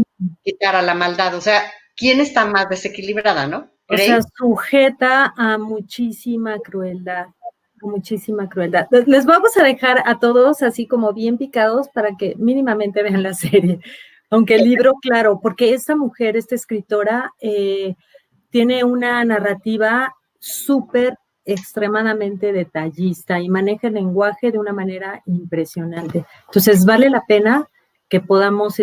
quitara la maldad. O sea, ¿quién está más desequilibrada, no? O sea, ¿Grace? sujeta a muchísima crueldad. muchísima crueldad. Les vamos a dejar a todos así como bien picados para que mínimamente vean la serie. Aunque el libro, claro, porque esta mujer, esta escritora, tiene una narrativa súper extremadamente detallista y maneja el lenguaje de una manera impresionante. Entonces, vale la pena que podamos,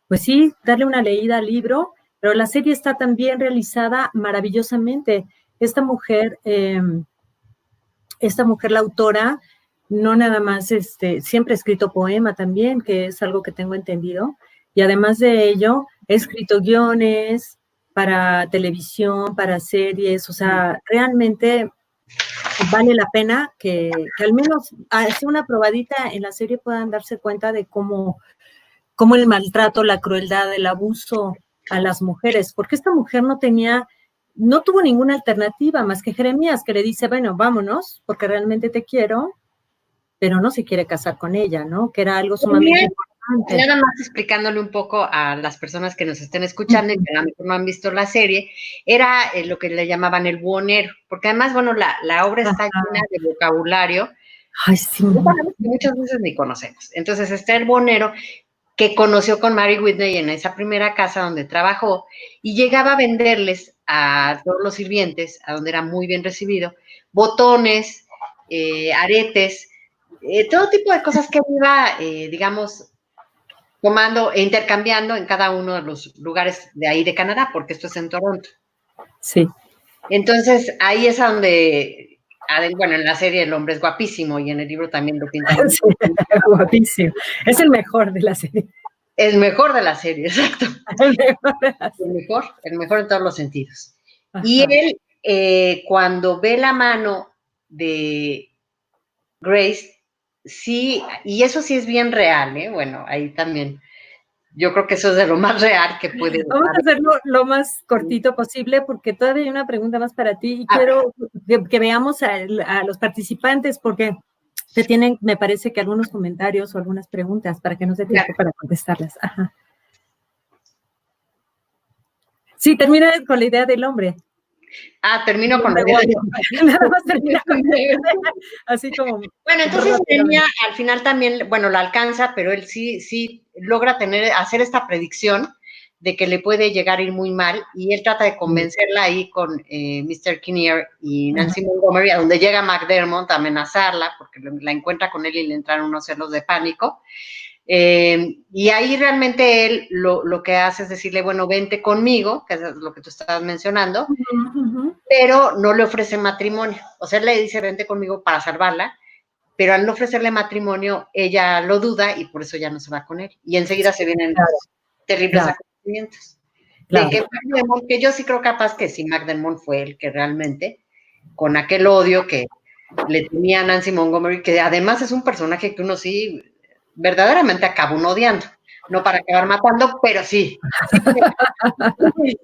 pues sí, darle una leída al libro, pero la serie está también realizada maravillosamente. Esta mujer, la autora, no nada más, siempre ha escrito poema también, que es algo que tengo entendido, y además de ello, ha escrito guiones para televisión, para series, o sea, realmente vale la pena que al menos hacer una probadita en la serie puedan darse cuenta de cómo el maltrato, la crueldad, el abuso a las mujeres, porque esta mujer no tuvo ninguna alternativa más que Jeremías, que le dice, bueno, vámonos, porque realmente te quiero, pero no se quiere casar con ella, ¿no? Que era algo sumamente importante. Nada más explicándole un poco a las personas que nos estén escuchando y que a lo mejor no han visto la serie, era lo que le llamaban el buhonero, porque además, bueno, la obra está llena de vocabulario. Ay, sí. Que muchas veces ni conocemos. Entonces está el buhonero que conoció con Mary Whitney en esa primera casa donde trabajó y llegaba a venderles a todos los sirvientes, a donde era muy bien recibido, botones, aretes, todo tipo de cosas que iba, digamos, tomando e intercambiando en cada uno de los lugares de ahí de Canadá, porque esto es en Toronto. Sí. Entonces, ahí es a donde, bueno, en la serie el hombre es guapísimo y en el libro también lo pintan. Sí, guapísimo. Es el mejor de la serie. El mejor de la serie, exacto. El mejor en todos los sentidos. Ajá. Y él, cuando ve la mano de Grace, sí, y eso sí es bien real, ¿eh? Bueno, ahí también. Yo creo que eso es de lo más real que puede. Vamos a hacerlo lo más cortito posible porque todavía hay una pregunta más para ti y quiero que veamos a los participantes porque te tienen, me parece que algunos comentarios o algunas preguntas para que nos dé tiempo para contestarlas. Ajá. Sí, termina con la idea del hombre. Termino con la idea del hombre. Nada más termina con la idea. Así como. Bueno, entonces Nehemia al final también, bueno, la alcanza, pero él sí logra hacer esta predicción de que le puede llegar a ir muy mal y él trata de convencerla ahí con Mr. Kinnear y Nancy Montgomery, a donde llega McDermott a amenazarla porque la encuentra con él y le entran unos celos de pánico. Y ahí realmente él lo que hace es decirle, bueno, vente conmigo, que es lo que tú estabas mencionando, pero no le ofrece matrimonio. O sea, él le dice, vente conmigo para salvarla, pero al no ofrecerle matrimonio, ella lo duda y por eso ya no se va con él. Y enseguida se vienen terribles acontecimientos. De que McDermott, que yo sí creo capaz que sí, McDermott fue el que realmente, con aquel odio que le tenía a Nancy Montgomery, que además es un personaje que uno sí verdaderamente acaba uno odiando. No para acabar matando, pero sí.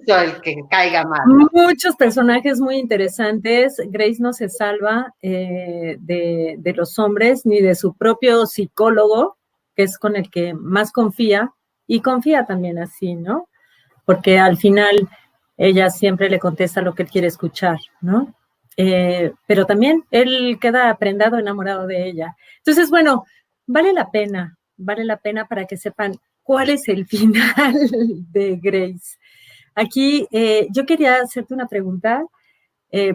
El que caiga mal. Muchos personajes muy interesantes. Grace no se salva de los hombres ni de su propio psicólogo, que es con el que más confía, y confía también así, ¿no? Porque al final ella siempre le contesta lo que él quiere escuchar, ¿no? Pero también él queda prendado, enamorado de ella. Entonces, bueno, vale la pena para que sepan cuál es el final de Grace. Aquí yo quería hacerte una pregunta,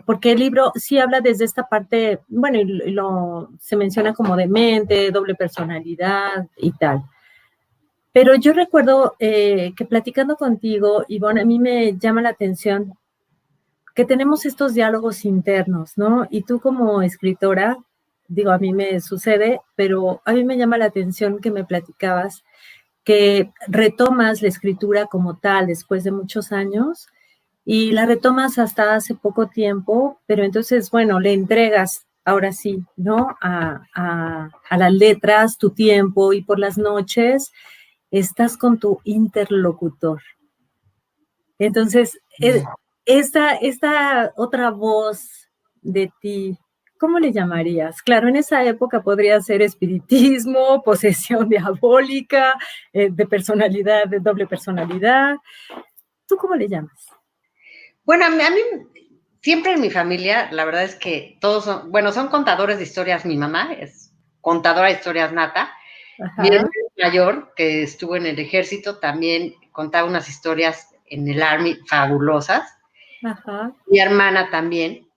porque el libro sí habla desde esta parte, bueno, se menciona como demente, doble personalidad y tal. Pero yo recuerdo que platicando contigo, Ivonne, a mí me llama la atención que tenemos estos diálogos internos, ¿no? Y tú como escritora, digo, a mí me sucede, pero a mí me llama la atención que me platicabas que retomas la escritura como tal después de muchos años y la retomas hasta hace poco tiempo, pero entonces, bueno, le entregas ahora sí, ¿no? A las letras tu tiempo y por las noches estás con tu interlocutor. Entonces, esta otra voz de ti, ¿cómo le llamarías? Claro, en esa época podría ser espiritismo, posesión diabólica, de personalidad, de doble personalidad. ¿Tú cómo le llamas? Bueno, a mí siempre en mi familia, la verdad es que todos son, bueno, son contadores de historias. Mi mamá es contadora de historias nata. Mi Ajá, hermano mayor, que estuvo en el ejército, también contaba unas historias en el Army fabulosas. ajá. Mi hermana también.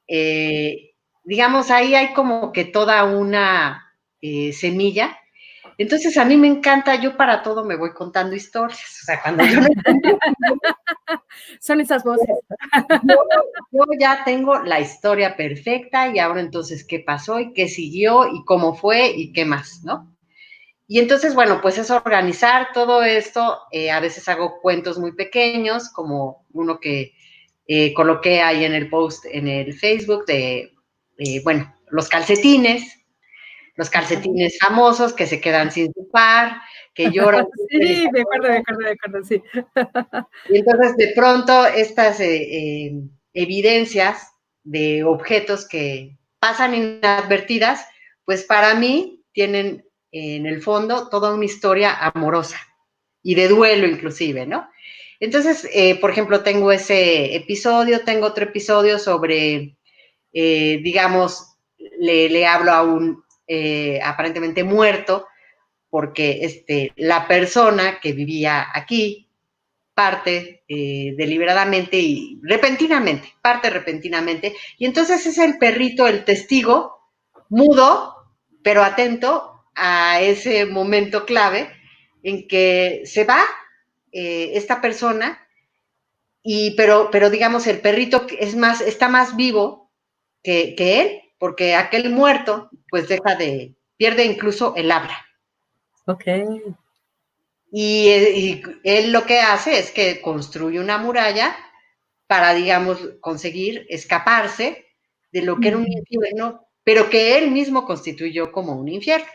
Eh, digamos, ahí hay como que toda una semilla. Entonces, a mí me encanta, yo para todo me voy contando historias. O sea, cuando yo no Son esas voces. yo, yo ya tengo la historia perfecta y ahora entonces qué pasó y qué siguió y cómo fue y qué más, ¿no? Y entonces, bueno, pues es organizar todo esto. A veces hago cuentos muy pequeños, como uno que coloqué ahí en el post en el Facebook de, bueno, los calcetines famosos que se quedan sin su par, que lloran. Sí, de acuerdo, sí. Y entonces, de pronto, estas evidencias de objetos que pasan inadvertidas, pues para mí tienen en el fondo toda una historia amorosa y de duelo inclusive, ¿no? Entonces, por ejemplo, tengo ese episodio, tengo otro episodio sobre, digamos, le hablo a un aparentemente muerto, porque la persona que vivía aquí parte deliberadamente y repentinamente, parte repentinamente, y entonces es el perrito, el testigo, mudo, pero atento a ese momento clave en que se va esta persona, pero digamos, el perrito está más vivo que él, porque aquel muerto, pues pierde incluso el habla. Ok. Y él lo que hace es que construye una muralla para, digamos, conseguir escaparse de lo que era un infierno, pero que él mismo constituyó como un infierno.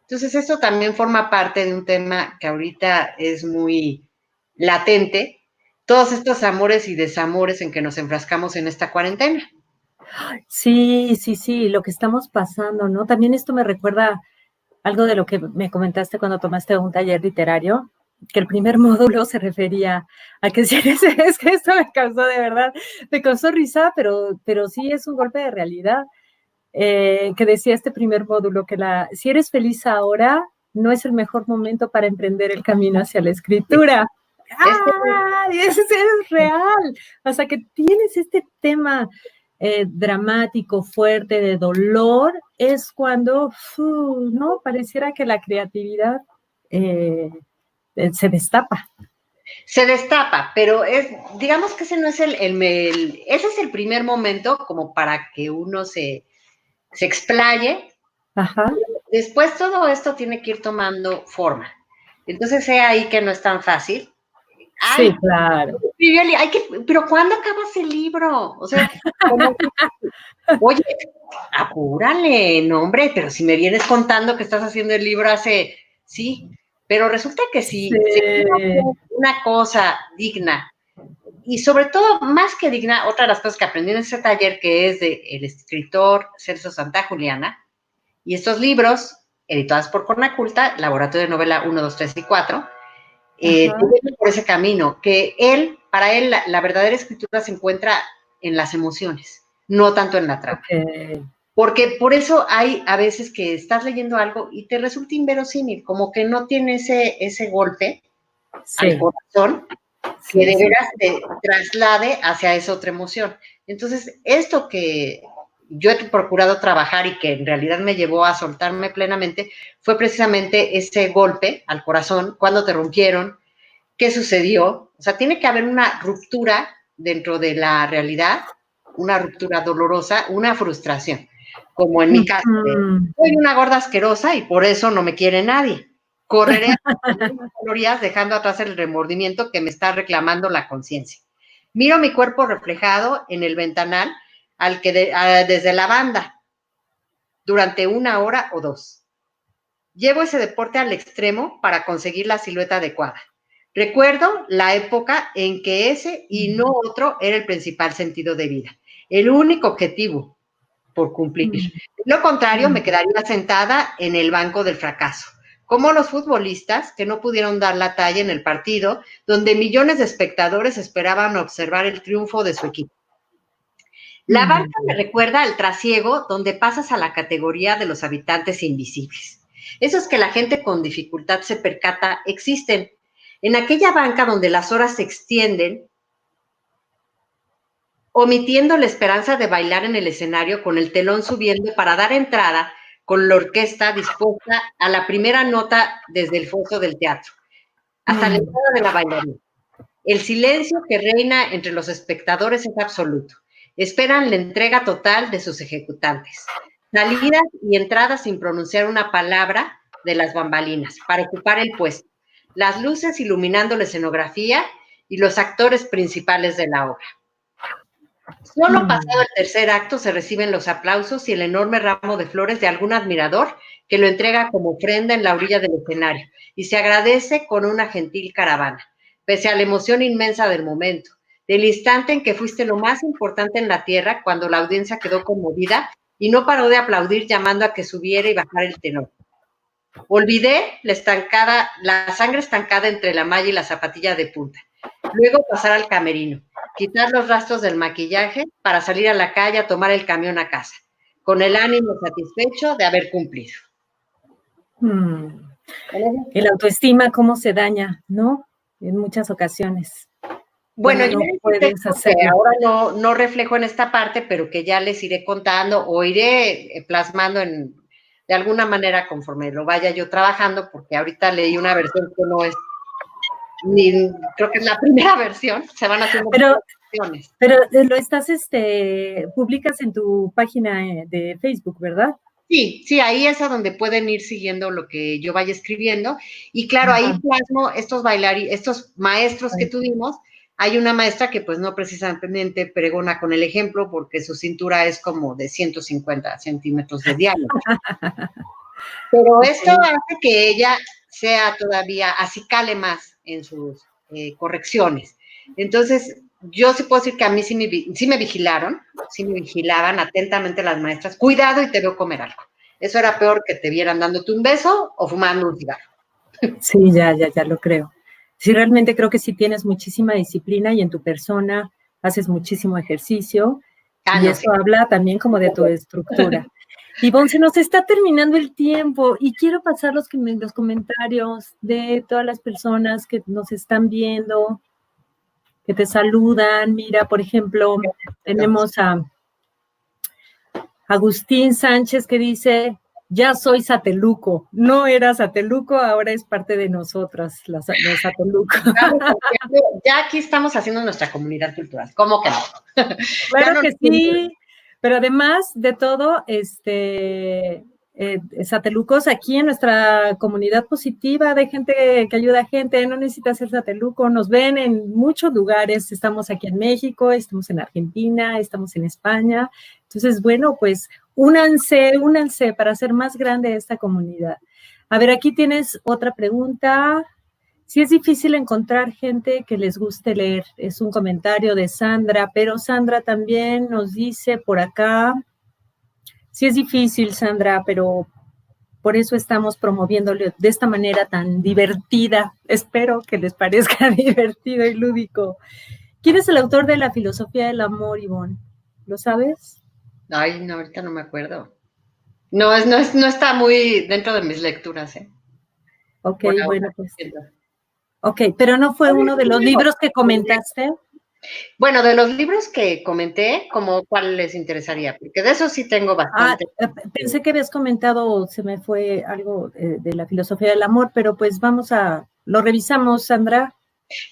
Entonces, esto también forma parte de un tema que ahorita es muy latente, todos estos amores y desamores en que nos enfrascamos en esta cuarentena. Sí, sí, sí, lo que estamos pasando, ¿no? También esto me recuerda algo de lo que me comentaste cuando tomaste un taller literario, que el primer módulo se refería a que si eres, es que esto me causó de verdad, me causó risa, pero sí es un golpe de realidad, que decía este primer módulo que si eres feliz ahora, no es el mejor momento para emprender el camino hacia la escritura. Este, ¡Ah! Eso es real. O sea, que tienes este tema dramático, fuerte, de dolor, es cuando, ¿no? Pareciera que la creatividad eh, se destapa. se destapa, pero digamos que ese no es ese es el primer momento como para que uno se explaye. Ajá. Después todo esto tiene que ir tomando forma. Entonces, sé ahí que no es tan fácil. Sí, Ay, claro. pero ¿cuándo acabas el libro? O sea, como, oye, apúrale, no, hombre, pero si me vienes contando que estás haciendo el libro sí, pero resulta que Sí. si se quiere hacer una cosa digna, y sobre todo, más que digna, otra de las cosas que aprendí en ese taller, que es del escritor Celso Santa Juliana, y estos libros, editados por Cornaculta, Laboratorio de Novela 1, 2, 3 y 4, te Ajá. llevan por ese camino, que para él, la verdadera escritura se encuentra en las emociones, no tanto en la trama. Ok. Porque por eso hay a veces que estás leyendo algo y te resulta inverosímil, como que no tiene ese golpe al Sí, corazón que sí, de sí. veras te traslade hacia esa otra emoción. Entonces, esto que yo he procurado trabajar y que en realidad me llevó a soltarme plenamente fue precisamente ese golpe al corazón, cuando te rompieron, qué sucedió. O sea, tiene que haber una ruptura dentro de la realidad, una ruptura dolorosa, una frustración, como en mi caso. Mm. Soy una gorda asquerosa y por eso no me quiere nadie. Correré a calorías dejando atrás el remordimiento que me está reclamando la conciencia. Miro mi cuerpo reflejado en el ventanal desde la banda durante 1 hora o 2. Llevo ese deporte al extremo para conseguir la silueta adecuada. Recuerdo la época en que ese y no otro era el principal sentido de vida, el único objetivo por cumplir. De lo contrario, me quedaría sentada en el banco del fracaso, como los futbolistas que no pudieron dar la talla en el partido donde millones de espectadores esperaban observar el triunfo de su equipo. La banca me recuerda al trasiego, donde pasas a la categoría de los habitantes invisibles. Esos que la gente con dificultad se percata existen. En aquella banca donde las horas se extienden, omitiendo la esperanza de bailar en el escenario con el telón subiendo para dar entrada con la orquesta dispuesta a la primera nota desde el foso del teatro, hasta la entrada de la bailarina. El silencio que reina entre los espectadores es absoluto. Esperan la entrega total de sus ejecutantes. Salidas y entradas sin pronunciar una palabra de las bambalinas para ocupar el puesto. Las luces iluminando la escenografía y los actores principales de la obra. Solo pasado el tercer acto se reciben los aplausos y el enorme ramo de flores de algún admirador que lo entrega como ofrenda en la orilla del escenario y se agradece con una gentil caravana, pese a la emoción inmensa del momento, del instante en que fuiste lo más importante en la tierra cuando la audiencia quedó conmovida y no paró de aplaudir llamando a que subiera y bajara el tenor. Olvidé la sangre estancada entre la malla y la zapatilla de punta. Luego pasar al camerino, quitar los rastros del maquillaje para salir a la calle a tomar el camión a casa, con el ánimo satisfecho de haber cumplido. El autoestima, cómo se daña, ¿no? En muchas ocasiones. Bueno, yo ahora no reflejo en esta parte, pero que ya les iré contando o iré plasmando de alguna manera conforme lo vaya yo trabajando, porque ahorita leí una versión que no es creo que es la primera versión, se van haciendo versiones. Pero lo estás, publicas en tu página de Facebook, ¿verdad? Sí, ahí es a donde pueden ir siguiendo lo que yo vaya escribiendo. Y claro, ahí plasmo estos maestros que tuvimos. Hay una maestra que pues no precisamente pregona con el ejemplo porque su cintura es como de 150 centímetros de diámetro. Pero esto hace que ella sea todavía, así cale más en sus correcciones. Entonces, yo sí puedo decir que a mí sí me vigilaban atentamente las maestras. Cuidado y te veo comer algo. Eso era peor que te vieran dándote un beso o fumando un cigarro. Sí, ya lo creo. Sí, realmente creo que sí tienes muchísima disciplina y en tu persona haces muchísimo ejercicio. Y eso habla también como de tu estructura. Ivonne, se nos está terminando el tiempo y quiero pasar los comentarios de todas las personas que nos están viendo, que te saludan. Mira, por ejemplo, tenemos a Agustín Sánchez que dice, ya soy Sateluco. No era Sateluco, ahora es parte de nosotras, los Satelucos. Ya aquí estamos haciendo nuestra comunidad cultural. ¿Cómo que no? Claro que sí, pero además de todo, Satelucos aquí en nuestra comunidad positiva de gente que ayuda a gente, no necesita ser Sateluco, nos ven en muchos lugares, estamos aquí en México, estamos en Argentina, estamos en España, entonces bueno, pues únanse para hacer más grande esta comunidad. A ver, aquí tienes otra pregunta. Sí es difícil encontrar gente que les guste leer, es un comentario de Sandra, pero Sandra también nos dice por acá, sí es difícil, Sandra, pero por eso estamos promoviéndolo de esta manera tan divertida. Espero que les parezca divertido y lúdico. ¿Quién es el autor de La filosofía del amor, Ivonne? ¿Lo sabes? Ay, no, ahorita no me acuerdo. No está muy dentro de mis lecturas, ¿eh? Ok, bueno, pues. Ok, pero no fue uno de los libros que comentaste. Bueno, de los libros que comenté, ¿como cuál les interesaría? Porque de eso sí tengo bastante. Pensé que habías comentado, se me fue algo de La filosofía del amor, pero pues lo revisamos, Sandra.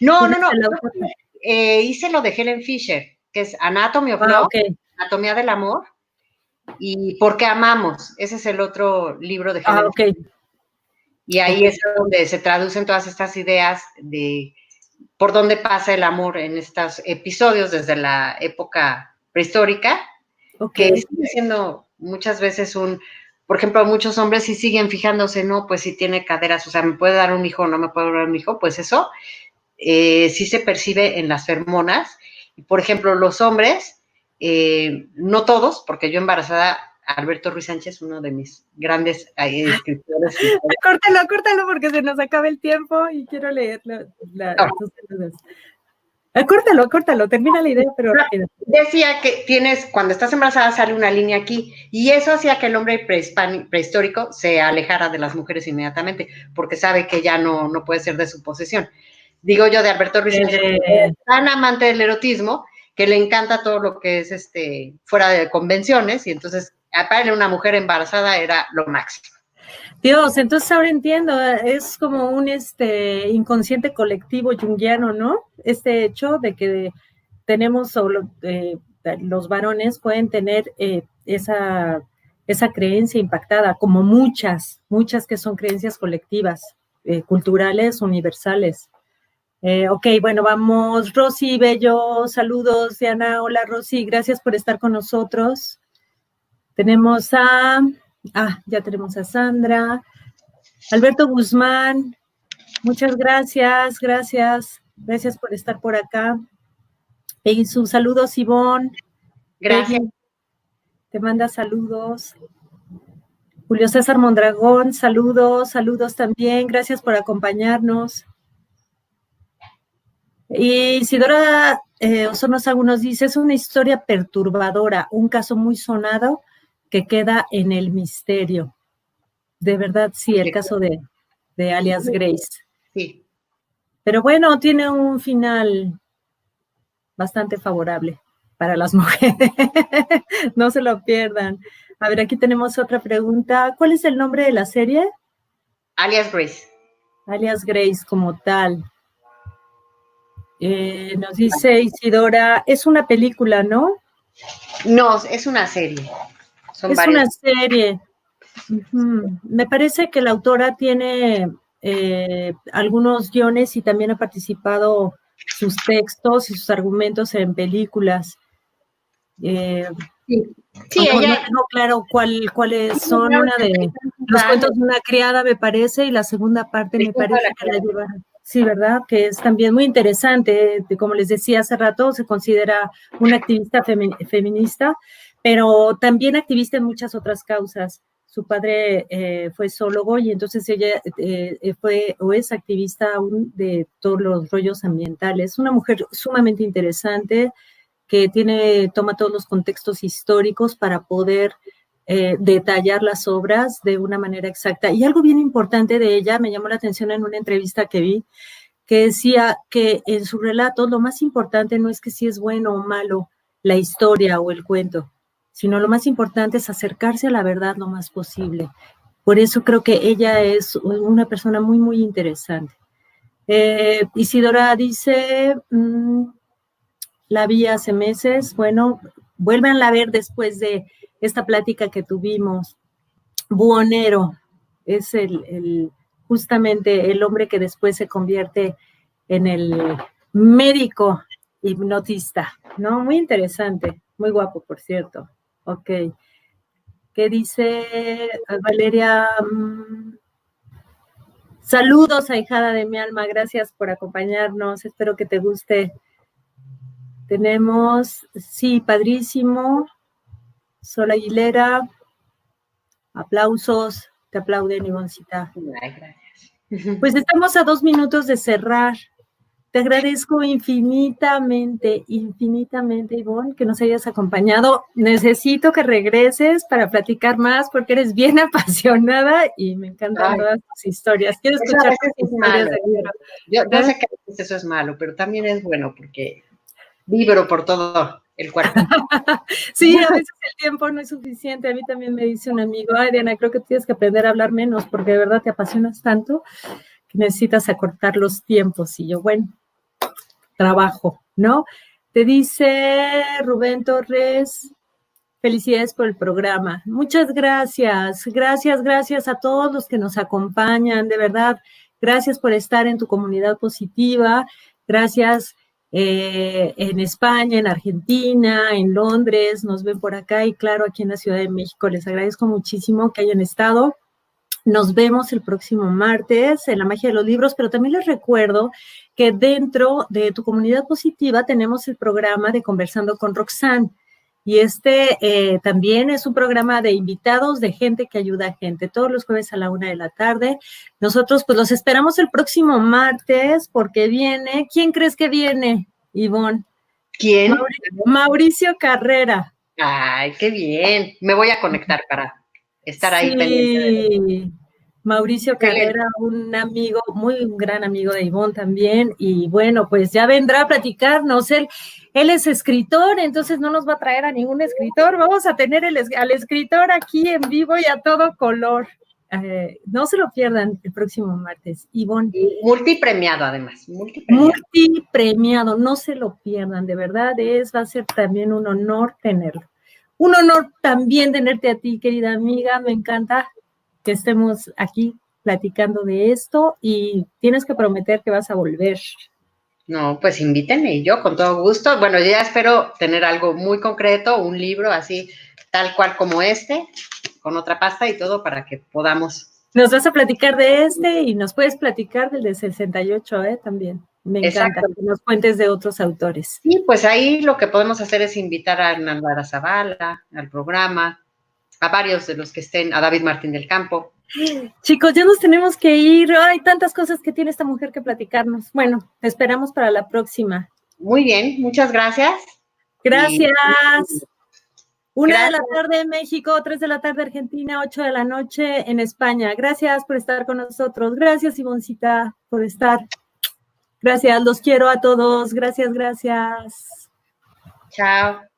No. Hice lo de Helen Fisher, que es Anatomy of Love, Anatomía del Amor, y ¿Por qué amamos? Ese es el otro libro de Helen Fisher. Y ahí es donde se traducen todas estas ideas de por dónde pasa el amor en estos episodios desde la época prehistórica, que sigue siendo muchas veces por ejemplo, muchos hombres sí siguen fijándose, no, pues si tiene caderas, o sea, ¿me puede dar un hijo o no me puede dar un hijo? Pues eso sí se percibe en las feromonas. Y, por ejemplo, los hombres, no todos, porque yo embarazada, Alberto Ruiz Sánchez, uno de mis grandes escritores. Córtalo, porque se nos acaba el tiempo y quiero leerlo. Córtalo, termina la idea, pero rápido. Decía que cuando estás embarazada sale una línea aquí, y eso hacía que el hombre prehistórico se alejara de las mujeres inmediatamente, porque sabe que ya no puede ser de su posesión. Digo yo de Alberto Ruiz, tan amante del erotismo, que le encanta todo lo que es fuera de convenciones, y entonces para él una mujer embarazada era lo máximo. Dios, entonces ahora entiendo, es como un inconsciente colectivo junguiano, ¿no? Este hecho de que tenemos, los varones pueden tener esa creencia impactada, como muchas que son creencias colectivas, culturales, universales. Ok, bueno, vamos. Rosy Bello, saludos. Diana, hola Rosy, gracias por estar con nosotros. Tenemos ya tenemos a Sandra. Alberto Guzmán, muchas gracias por estar por acá. Y sus saludos, Ivonne. Gracias. Peggy, te manda saludos. Julio César Mondragón, saludos también, gracias por acompañarnos. Y Isidora Osorno Sagu nos dice, es una historia perturbadora, un caso muy sonado que queda en el misterio. De verdad, sí, el caso de alias Grace. Sí. Pero bueno, tiene un final bastante favorable para las mujeres. No se lo pierdan. A ver, aquí tenemos otra pregunta. ¿Cuál es el nombre de la serie? Alias Grace. Alias Grace como tal. Nos dice Isidora, es una película, ¿no? No, es una serie. Es una serie. Me parece que la autora tiene algunos guiones y también ha participado sus textos y sus argumentos en películas. Sí, ella... No tengo claro cuáles son. Una de Los cuentos de una criada, me parece, y la segunda parte me parece que la lleva. Sí, ¿verdad? Que es también muy interesante. Como les decía hace rato, se considera una activista feminista, pero también activista en muchas otras causas. Su padre fue zoólogo y entonces ella fue o es activista aún de todos los rollos ambientales. Una mujer sumamente interesante que toma todos los contextos históricos para poder detallar las obras de una manera exacta. Y algo bien importante de ella, me llamó la atención en una entrevista que vi, que decía que en su relato lo más importante no es que si es bueno o malo la historia o el cuento, sino lo más importante es acercarse a la verdad lo más posible. Por eso creo que ella es una persona muy, muy interesante. Isidora dice, la vi hace meses, bueno, vuélvanla a ver después de esta plática que tuvimos. Buhonero es justamente el hombre que después se convierte en el médico hipnotista, ¿no? Muy interesante, muy guapo, por cierto. Ok. ¿Qué dice Valeria? Saludos, ahijada de mi alma, gracias por acompañarnos, espero que te guste. Tenemos, sí, padrísimo. Sol Aguilera, aplausos, te aplauden, Ivoncita. Ay, gracias. Pues estamos a 2 minutos de cerrar. Te agradezco infinitamente, Ivonne, que nos hayas acompañado. Necesito que regreses para platicar más porque eres bien apasionada y me encantan todas tus historias. Quiero escuchar tus historias de libro. Yo sé que a veces eso es malo, pero también es bueno porque vibro por todo el cuerpo. Sí, a veces el tiempo no es suficiente. A mí también me dice un amigo, ay, Diana, creo que tienes que aprender a hablar menos porque de verdad te apasionas tanto que necesitas acortar los tiempos. Y yo, bueno, trabajo, ¿no? Te dice Rubén Torres, felicidades por el programa. Muchas gracias, gracias a todos los que nos acompañan, de verdad, gracias por estar en tu comunidad positiva, gracias en España, en Argentina, en Londres, nos ven por acá y claro, aquí en la Ciudad de México. Les agradezco muchísimo que hayan estado. Nos vemos el próximo martes en La Magia de los Libros, pero también les recuerdo que dentro de tu comunidad positiva tenemos el programa de Conversando con Roxanne. Y también es un programa de invitados, de gente que ayuda a gente, todos los jueves a la 1:00 p.m. Nosotros pues los esperamos el próximo martes porque viene, ¿quién crees que viene? Ivonne. ¿Quién? Mauricio Carrera. Ay, qué bien. Me voy a conectar para estar ahí pendiente de él. Mauricio Carrera, un amigo, un gran amigo de Ivonne también, y bueno, pues ya vendrá a platicarnos. Él es escritor, entonces no nos va a traer a ningún escritor, vamos a tener al escritor aquí en vivo y a todo color. No se lo pierdan el próximo martes, Ivonne. Multipremiado, además. Multipremiado, no se lo pierdan, de verdad, va a ser también un honor tenerlo. Un honor también tenerte a ti, querida amiga, me encanta que estemos aquí platicando de esto y tienes que prometer que vas a volver. No, pues invítenme y yo con todo gusto. Bueno, yo ya espero tener algo muy concreto, un libro así, tal cual como este, con otra pasta y todo para que podamos. Nos vas a platicar de y nos puedes platicar del de 68, también. Me encanta. Exacto. Que nos cuentes de otros autores. Sí, pues ahí lo que podemos hacer es invitar a Hernán Zavala al programa, a varios de los que estén, a David Martín del Campo. Chicos, ya nos tenemos que ir. Hay tantas cosas que tiene esta mujer que platicarnos. Bueno, te esperamos para la próxima. Muy bien, muchas gracias. Gracias. 1 de la tarde en México, 3 de la tarde Argentina, 8 de la noche en España. Gracias por estar con nosotros. Gracias, Ivoncita, por estar. Gracias, los quiero a todos. Gracias, gracias. Chao.